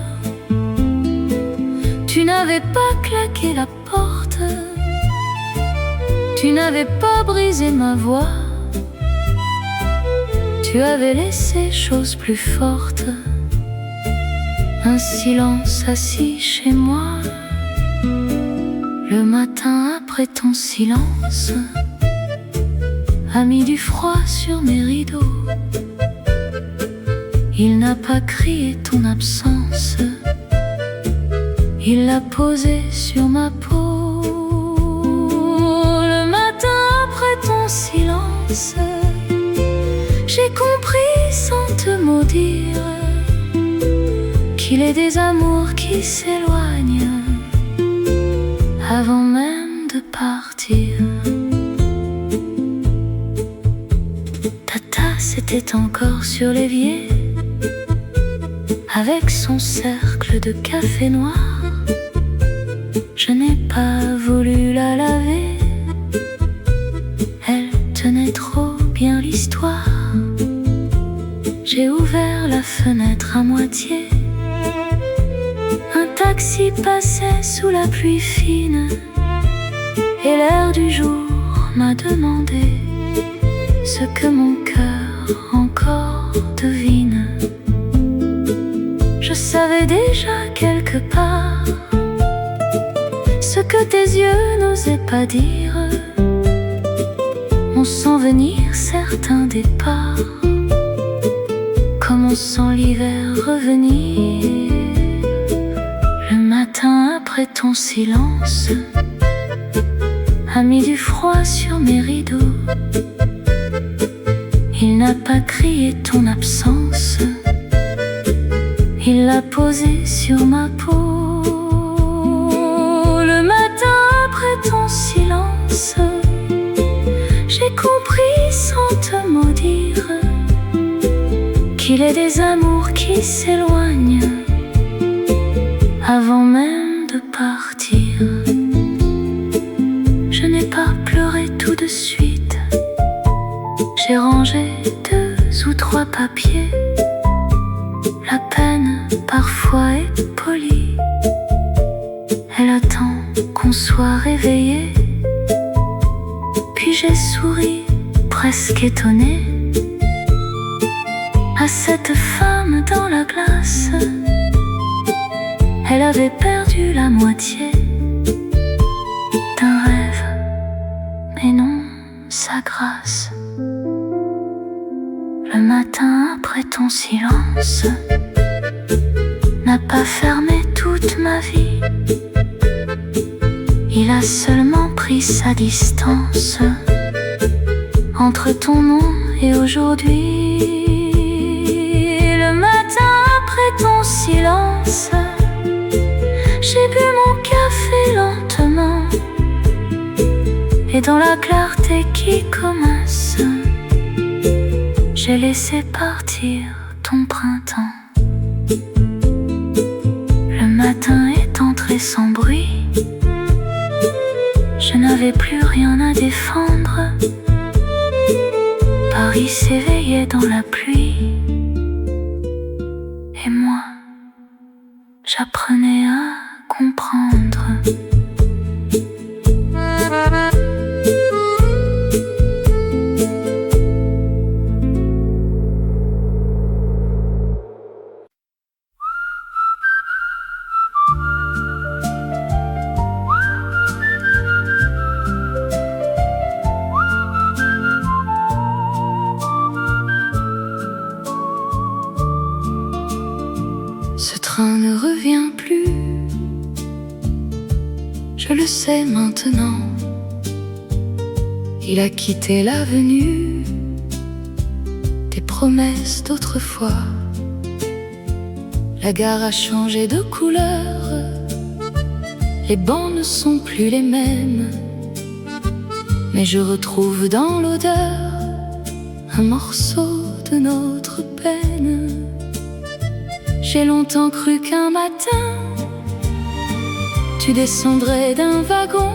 Tu n'avais pas claqué la porte, tu n'avais pas brisé ma voix. Tu avais laissé chose plus forte, un silence assis chez moi. Le matin après ton silence a mis du froid sur mes rideaux. Il n'a pas crié ton absence, il l'a posé sur ma peau. Le matin après ton silence, j'ai compris sans te maudire qu'il est des amours qui s'éloignent avant même de partir. Ta tasse est était encore sur l'évier, avec son cercle de café noir. Je n'ai pas voulu la laver, elle tenait trop bien l'histoire. J'ai ouvert la fenêtre à moitié, un taxi passait sous la pluie fine, et l'air du jour m'a demandé ce que mon cœur encore devine. Je savais déjà quelque part ce que tes yeux n'osaient pas dire, on sent venir certains départs, comme on sent l'hiver revenir. Le matin après ton silence a mis du froid sur mes rideaux. Il n'a pas crié ton absence, il l'a posé sur ma peau. Le matin après ton silence, j'ai compris sans te maudire qu'il est des amours qui s'éloignent avant même de partir. Je n'ai pas pleuré tout de suite, j'ai rangé 2 ou 3 papiers. La peine parfois est polie, elle attend qu'on soit réveillé. Puis j'ai souri, presque étonné, à cette femme dans la glace. Elle avait perdu la moitié d'un rêve, mais non sa grâce. Le matin après ton silence n'a pas fermé toute ma vie, il a seulement pris sa distance entre ton nom et aujourd'hui. Le matin après ton silence, j'ai bu mon café lentement, et dans la clarté qui commence, j'ai laissé partir ton printemps. Le matin est entré sans bruit, je n'avais plus rien à défendre. Paris s'éveillait dans la pluie, et moi, j'apprenais à comprendre. Ce train ne revient plus, je le sais maintenant. Il a quitté l'avenue des promesses d'autrefois. La gare a changé de couleur, les bancs ne sont plus les mêmes, mais je retrouve dans l'odeur un morceau de notre peine. J'ai longtemps cru qu'un matin tu descendrais d'un wagon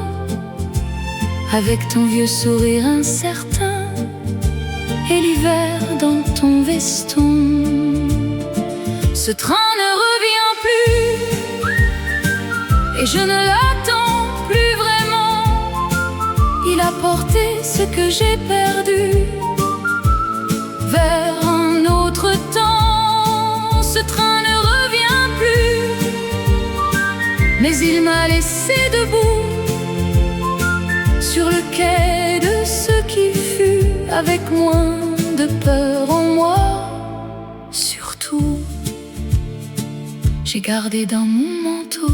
avec ton vieux sourire incertain et l'hiver dans ton veston. Ce train ne revient plus et je ne l'attends plus vraiment. Il a porté ce que j'ai perdu vers un autre temps. Ce train ne revient plus, mais il m'a laissé debout sur le quai de ce qui fut, avec moins de peur en moi. Surtout, j'ai gardé dans mon manteau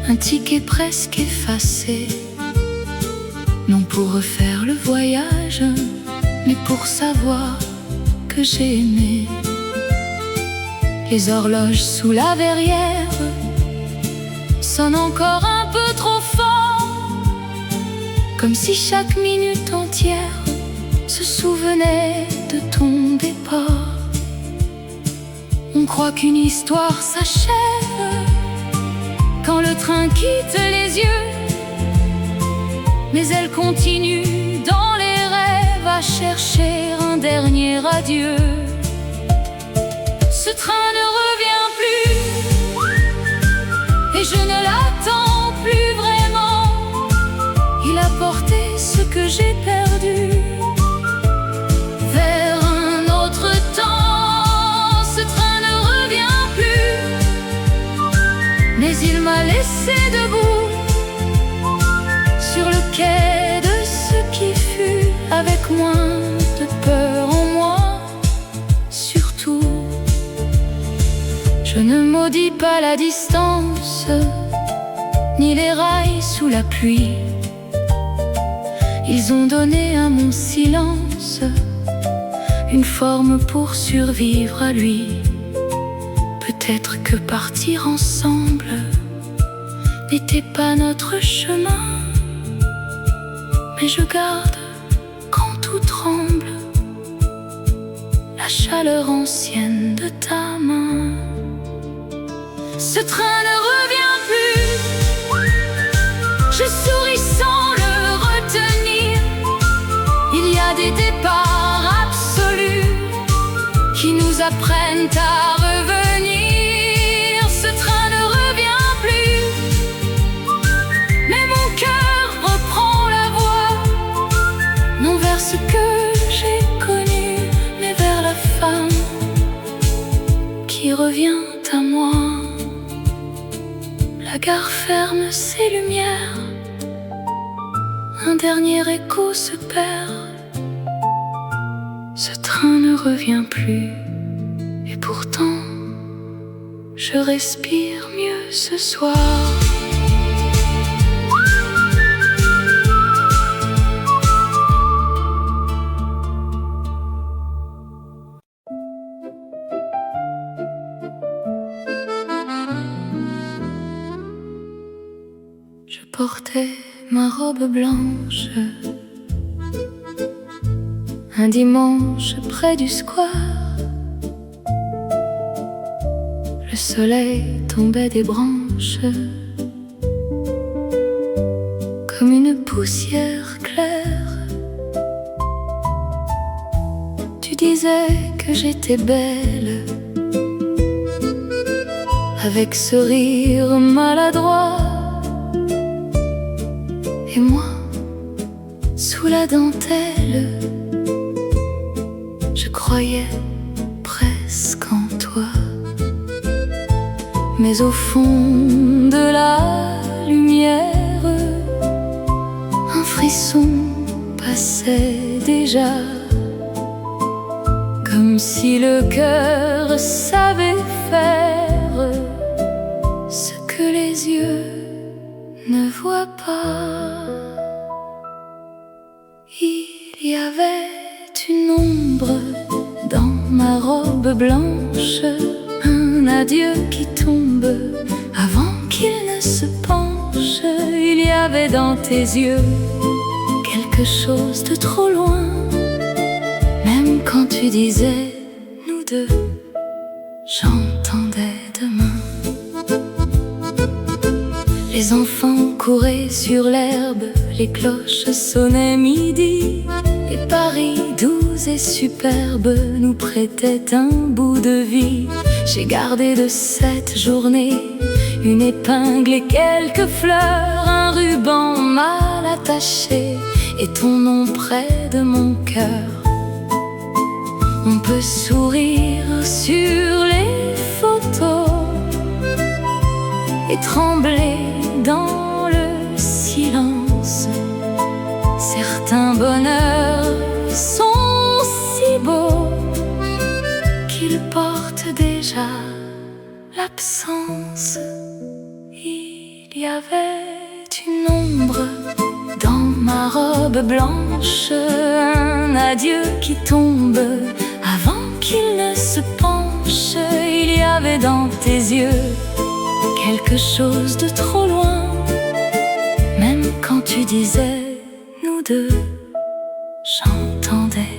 un ticket presque effacé, non pour refaire le voyage, mais pour savoir que j'ai aimé. Les horloges sous la verrière sonnent encore un peu trop fort, comme si chaque minute entière se souvenait de ton départ. On croit qu'une histoire s'achève quand le train quitte les yeux, mais elle continue dans les rêves à chercher un dernier adieu. Ce train ne revient plus et je ne l'attends plus vraiment. Il a porté ce que j'ai perdu vers un autre temps. Ce train ne revient plus, mais il m'a laissé debout sur le quai de ce qui fut, avec moins de peur en moi. Surtout, je ne maudis pas la distance, ni les rails sous la pluie. Ils ont donné à mon silence une forme pour survivre à lui. Peut-être que partir ensemble n'était pas notre chemin, mais je garde, quand tout tremble, la chaleur ancienne de ta main. Ce train ne revient plus, je souris sans le retenir. Il y a des départs absolus qui nous apprennent à revenir. Ce train ne revient plus, mais mon cœur reprend la voie, non vers ce que j'ai connu, mais vers la femme qui revient à moi. La gare ferme ses lumières, un dernier écho se perd. Ce train ne revient plus, et pourtant je respire mieux ce soir. Je portais ma robe blanche un dimanche près du square. Le soleil tombait des branches comme une poussière claire. Tu disais que j'étais belle, avec ce rire maladroit. Et moi, sous la dentelle, je croyais presque en toi. Mais au fond de la lumière, un frisson passait déjà, comme si le cœur savait faire ce que les yeux ne voient pas. Il y avait une ombre dans ma robe blanche, un adieu qui tombe avant qu'il ne se penche. Il y avait dans tes yeux quelque chose de trop loin, même quand tu disais nous deux, j'entendais demain. Les enfants couraient sur l'herbe, les cloches sonnaient midi, et Paris, doux et superbe, nous prêtait un bout de vie. J'ai gardé de cette journée une épingle et quelques fleurs, un ruban mal attaché et ton nom près de mon cœur. On peut sourire sur les photos et trembler dans le silence. Certains bonheurs sont si beaux qu'ils portent déjà l'absence. Il y avait une ombre dans ma robe blanche, un adieu qui tombe avant qu'il ne se penche. Il y avait dans tes yeux quelque chose de trop loin, même quand tu disais nous deux, j'entendais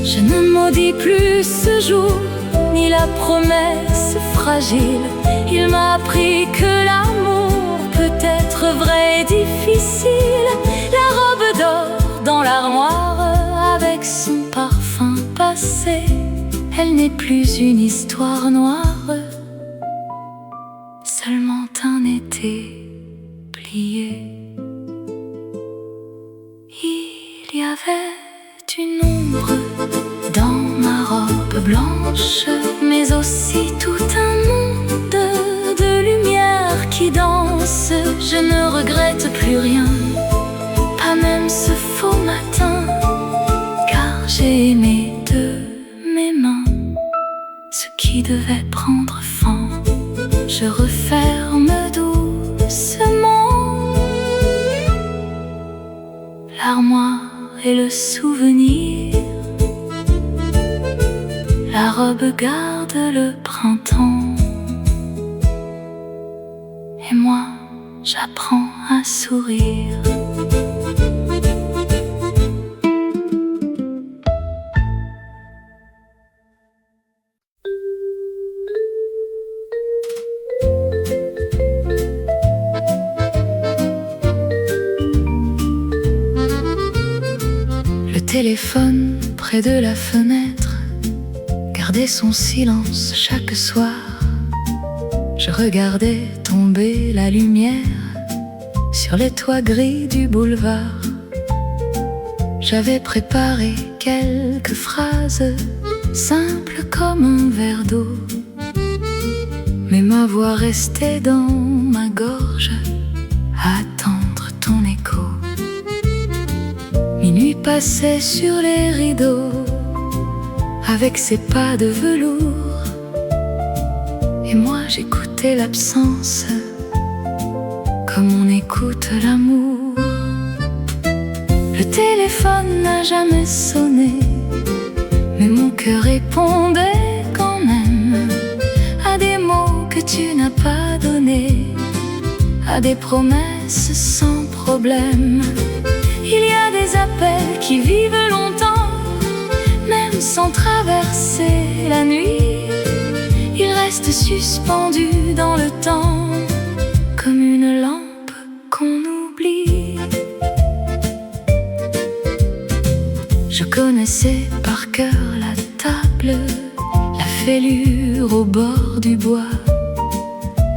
Je ne maudis plus ce jour, ni la promesse fragile. Il m'a appris que l'amour peut être vrai et difficile. La robe d'or dans l'armoire, avec son parfum passé, elle n'est plus une histoire noire, seulement un été plié. Il y avait une ombre dans ma robe blanche, mais aussi tout un monde de lumière qui danse. Je ne regrette plus rien, pas même ce faux matin, car j'ai aimé de mes mains ce qui devait prendre fin. Je referme doucement l'armoire et le souvenir. La robe garde le printemps, et moi j'apprends à sourire. Le téléphone près de la fenêtre gardait son silence chaque soir. Je regardais tomber la lumière sur les toits gris du boulevard. J'avais préparé quelques phrases simples comme un verre d'eau, mais ma voix restait dans ma gorge à attendre ton écho. Minuit passait sur les rideaux avec ses pas de velours, et moi j'écoutais l'absence comme on écoute l'amour. Le téléphone n'a jamais sonné, mais mon cœur répondait quand même à des mots que tu n'as pas donnés, à des promesses sans problème. Il y a des appels qui vivent longtemps, même sans traverser la nuit. Ils restent suspendus dans le temps, comme une lampe qu'on oublie. Je connaissais par cœur la table, la fêlure au bord du bois,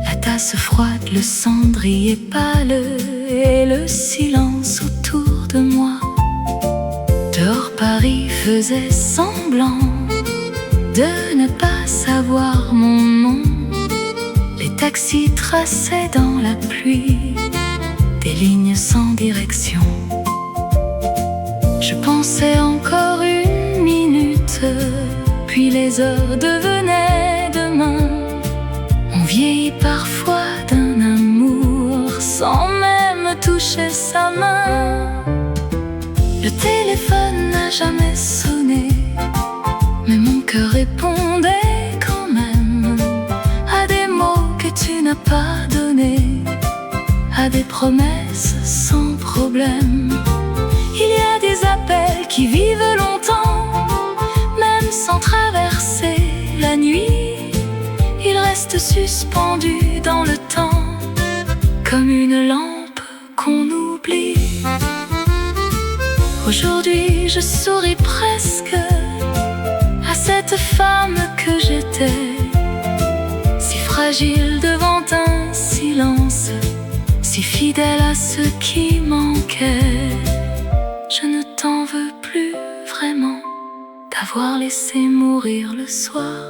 la tasse froide, le cendrier pâle et le silence autour de moi. Dehors Paris faisait semblant de ne pas savoir mon nom. Les taxis traçaient dans la pluie des lignes sans direction. Je pensais encore une minute, puis les heures devenaient demain. On vieillit parfois d'un amour sans même toucher sa main. Le téléphone n'a jamais sonné, mais mon cœur répondait quand même à des mots que tu n'as pas donnés, à des promesses sans problème. Il y a des appels qui vivent longtemps, même sans traverser la nuit. Ils restent suspendus dans le temps, comme une lampe qu'on oublie. Aujourd'hui je souris presque à cette femme que j'étais, si fragile devant un silence, si fidèle à ce qui manquait. Je ne t'en veux plus vraiment d'avoir laissé mourir le soir.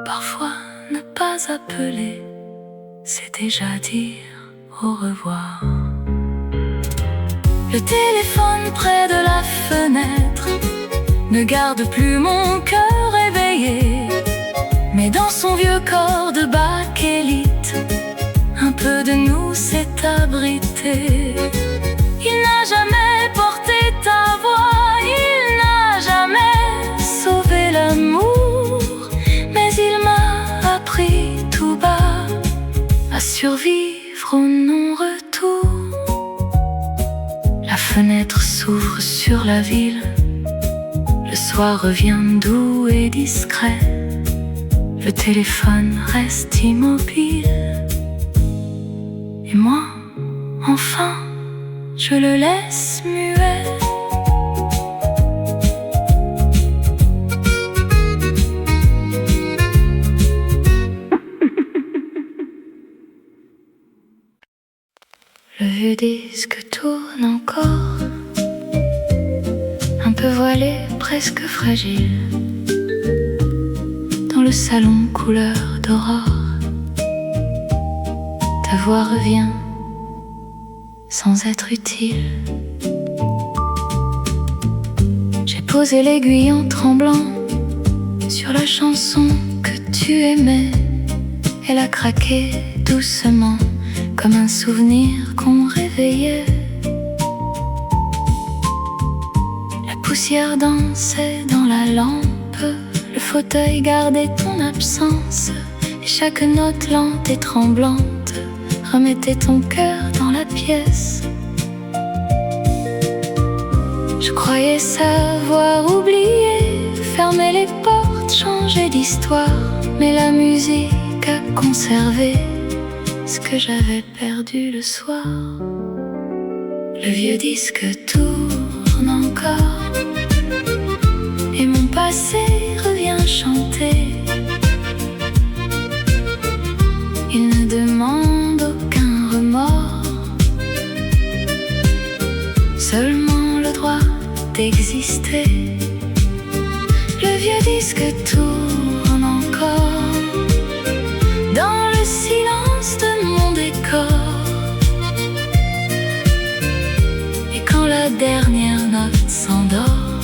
Parfois ne pas appeler, c'est déjà dire au revoir. Le téléphone près de la fenêtre ne garde plus mon cœur éveillé, mais dans son vieux corps de bakélite, un peu de nous s'est abrité. Il n'a jamais porté ta voix, il n'a jamais sauvé l'amour, mais il m'a appris tout bas à survivre au non-retour. La fenêtre s'ouvre sur la ville, Le soir revient doux et discret. Le téléphone reste immobile. Et moi, enfin, je le laisse muet. Le vieux disque tourne encore, un peu voilé, presque fragile, dans le salon couleur d'aurore. Ta voix revient sans être utile. J'ai posé l'aiguillon tremblant sur la chanson que tu aimais. Elle a craqué doucement, comme un souvenir qu'on réveillait. La poussière dansait dans la lampe, le fauteuil gardait ton absence, et chaque note lente et tremblante remettait ton cœur dans la pièce. Je croyais savoir oublier, fermer les portes, changer d'histoire, mais la musique a conservé ce que j'avais perdu le soir. Le vieux disque tourne encore, et mon passé revient chanter. Il ne demande aucun remords, seulement le droit d'exister. Le vieux disque tourne encore dans le silence de mon décor. Et quand la dernière note s'endort,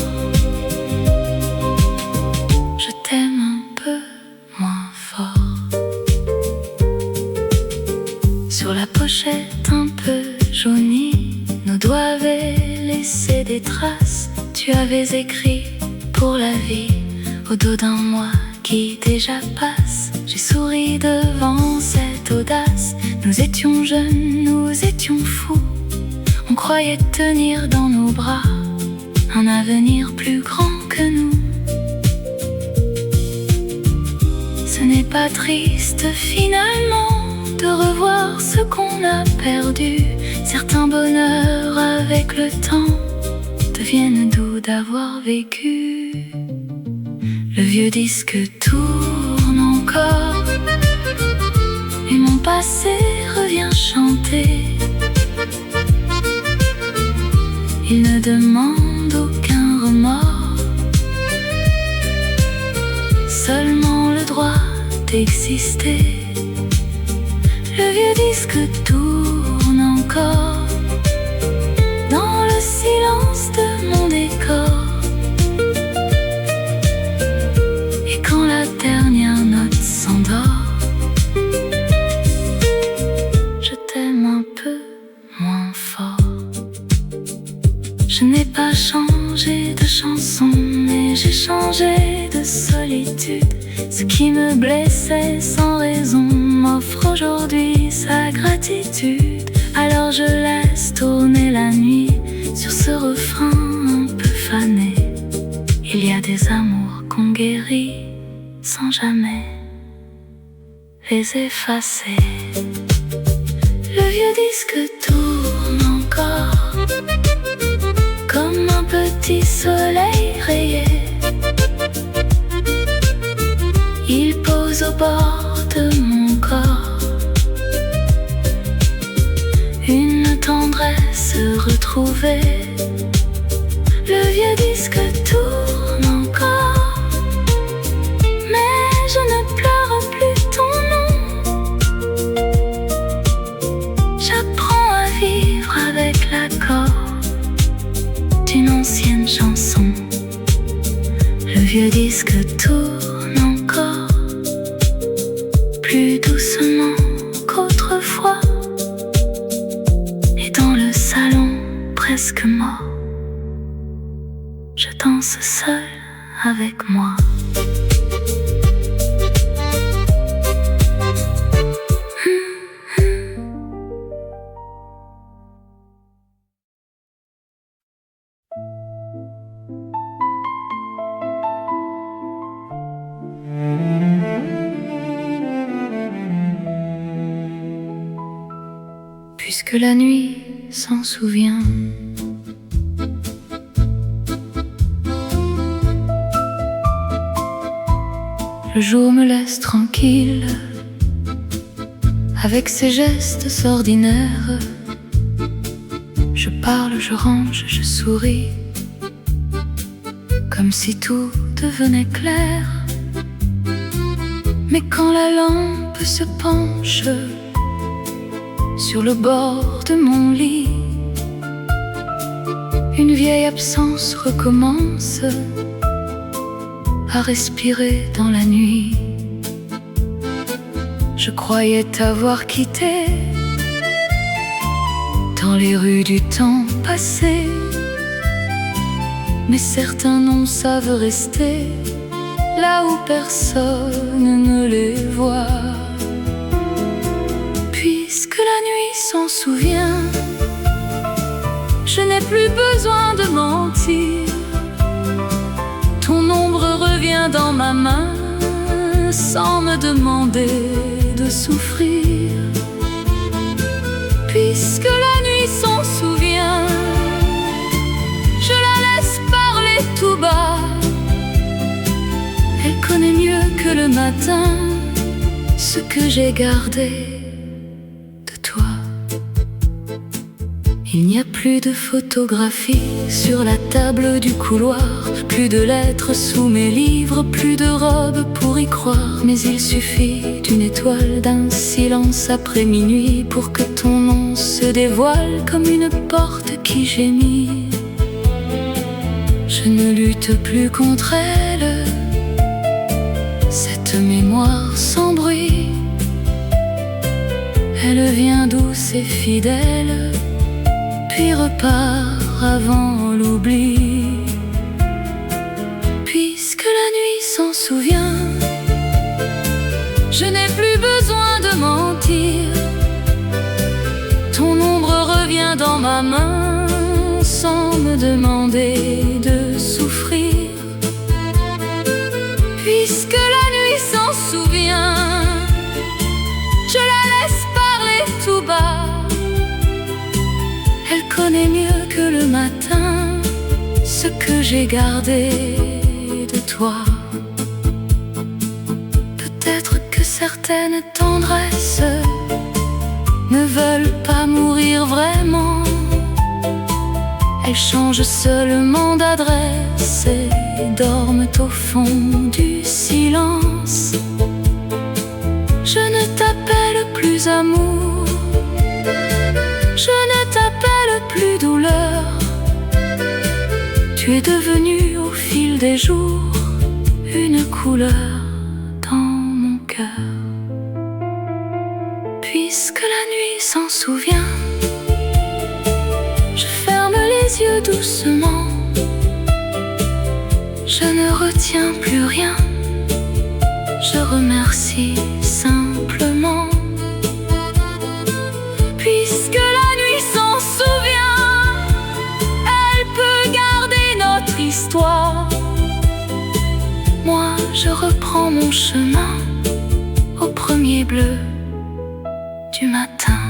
je t'aime un peu moins fort. Sur la pochette un peu jaunie, nos doigts avaient laissé des traces. Tu avais écrit pour la vie au dos d'un mois qui déjà passe. J'ai souri devant cette audace. Nous étions jeunes, nous étions fous. On croyait tenir dans nos bras un avenir plus grand que nous. Ce n'est pas triste finalement de revoir ce qu'on a perdu. Certains bonheurs avec le temps deviennent doux d'avoir vécu. Le vieux disque tourne encore, et mon passé revient chanter. Il ne demande aucun remords, seulement le droit d'exister. Le vieux disque tourne encore dans le silence de mon décor. Et quand la dernière note s'endort, je t'aime un peu moins fort. Je n'ai pas changé de chanson, mais j'ai changé de solitude. Ce qui me blessait sans raison m'offre aujourd'hui sa gratitude. Alors je laisse tourner la nuit sur ce refrain un peu fané. Il y a des amours qu'on guérit sans jamais les effacer. Le vieux disque tourne encore comme un petit soleil rayé. Il pose au bord de mon corps une tendresse retrouvée. Le vieux disque tourne encore, mais je ne pleure plus ton nom. J'apprends à vivre avec l'accord d'une ancienne chanson. Le vieux disque tourne encore, plus doucement qu'autrefois. Et dans le salon presque mort, je danse seul avec moi. puisque la nuit s'en souvient. Le jour me laisse tranquille, avec ses gestes ordinaires. Je parle, je range, je souris, comme si tout devenait clair. Mais quand la lampe se penche sur le bord de mon lit, une vieille absence recommence à respirer dans la nuit. Je croyais t'avoir quitté dans les rues du temps passé, mais certains noms savent rester là où personne ne les voit. Puisque la nuit s'en souvient, je n'ai plus besoin de mentir. Ton ombre revient dans ma main sans me demander de souffrir. Puisque la nuit s'en souvient, je la laisse parler tout bas. Elle connaît mieux que le matin ce que j'ai gardé de toi. Il n'y a plus de photographies sur la table du couloir, plus de lettres sous mes livres, plus de robes pour y croire. Mais il suffit d'une étoile, d'un silence après minuit pour que ton nom se dévoile comme une porte qui gémit. Je ne lutte plus contre elle, cette mémoire sans bruit. Elle vient douce et fidèle, puis repart avant l'oubli. Puisque la nuit s'en souvient, je n'ai plus besoin de mentir. Ton ombre revient dans ma main sans me demander de souffrir. Puisque la nuit s'en souvient, je la laisse parler tout bas. Elle connaît mieux que le matin ce que j'ai gardé de toi. Peut-être que certaines tendresses ne veulent pas mourir vraiment. Elles changent seulement d'adresse et dorment au fond du silence. Je ne t'appelle plus amour, je ne t'appelle plus douleur. Tu es devenu au fil des jours une couleur dans mon cœur. Puisque la nuit s'en souvient, je ferme les yeux doucement. Je ne retiens plus rien, je remercie simplement. Puisque la nuit s'en souvient, elle peut garder notre histoire. Moi, je reprends mon chemin au premier bleu du matin.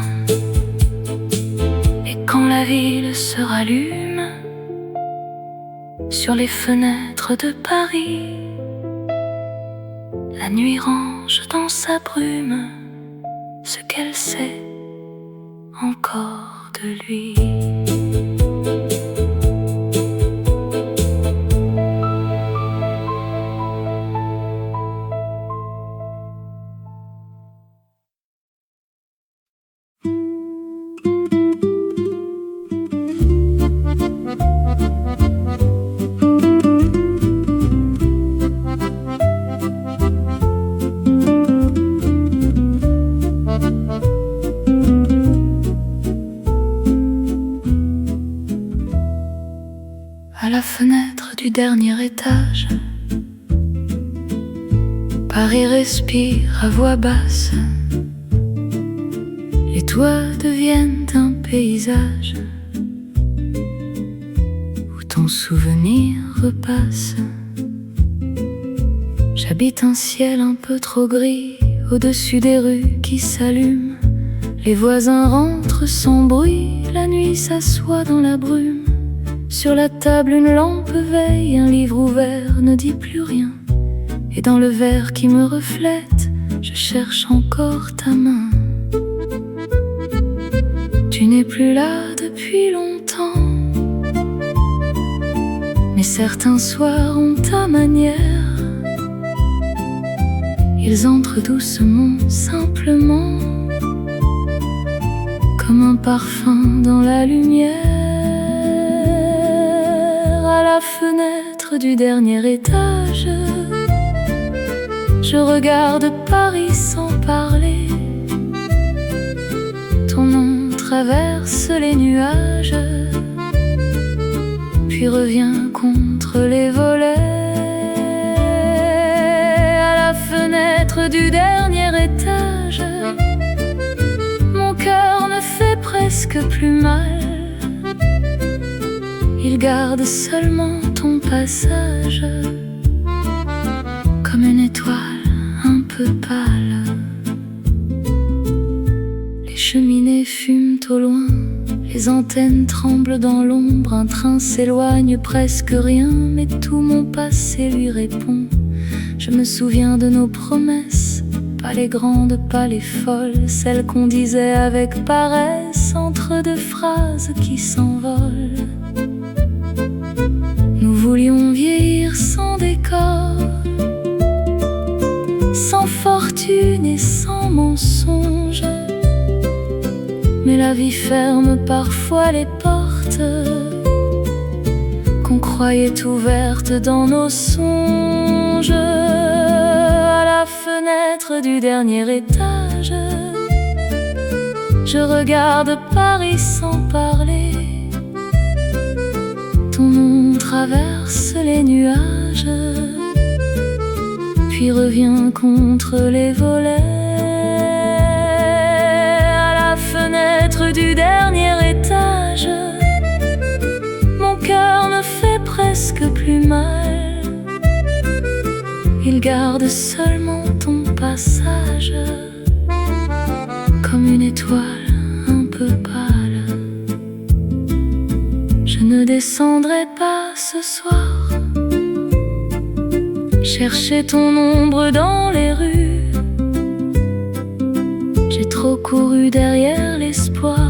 Et quand la ville se rallume sur les fenêtres de Paris, la nuit range dans sa brume ce qu'elle sait encore de lui. À la fenêtre du dernier étage, Paris respire à voix basse. Les toits deviennent un paysage où ton souvenir repasse. J'habite un ciel un peu trop gris au-dessus des rues qui s'allument. Les voisins rentrent sans bruit, la nuit s'assoit dans la brume. Sur la table une lampe veille, un livre ouvert ne dit plus rien. Et dans le verre qui me reflète, je cherche encore ta main. Tu n'es plus là depuis longtemps, mais certains soirs ont ta manière. Ils entrent doucement, simplement, comme un parfum dans la lumière. À la fenêtre du dernier étage, je regarde Paris sans parler. Ton nom traverse les nuages, puis revient contre les volets. À la fenêtre du dernier étage, mon cœur ne fait presque plus mal. Il garde seulement ton passage, comme une étoile un peu pâle. Les cheminées fument au loin, les antennes tremblent dans l'ombre. Un train s'éloigne, presque rien, mais tout mon passé lui répond. Je me souviens de nos promesses, pas les grandes, pas les folles, celles qu'on disait avec paresse, entre deux phrases qui s'envolent. Nous voulions vieillir sans décor, sans fortune et sans mensonge. Mais la vie ferme parfois les portes qu'on croyait ouvertes dans nos songes. À la fenêtre du dernier étage, je regarde Paris sans parler. Ton nom traverse les nuages, puis revient contre les volets. À la fenêtre du dernier étage, mon cœur ne fait presque plus mal. Il garde seulement ton passage, comme une étoile un peu pâle. Je ne descendrai pas ce soir chercher ton ombre dans les rues. J'ai trop couru derrière l'espoir,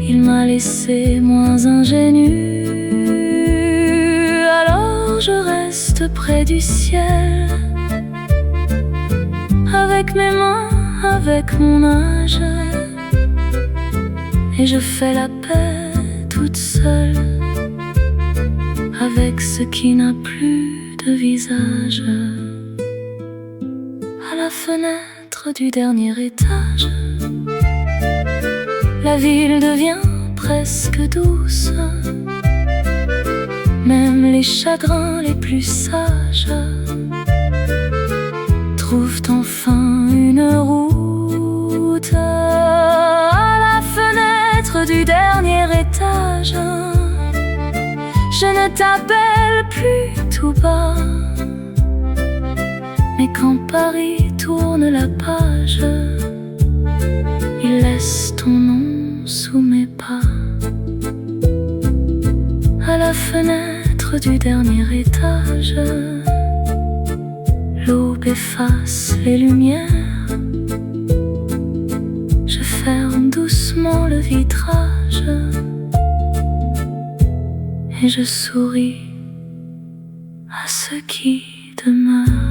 il m'a laissé moins ingénu. Alors je reste près du ciel, avec mes mains, avec mon âge, et je fais la paix toute seule avec ce qui n'a plus de visage. À la fenêtre du dernier étage, la ville devient presque douce. Même les chagrins les plus sages trouvent enfin une route. À la fenêtre du dernier étage, je ne t'appelle plus tout bas, mais quand Paris tourne la page, il laisse ton nom sous mes pas. À la fenêtre du dernier étage, l'aube efface les lumières. Je ferme doucement le vitrage et je souris à ce qui demeure.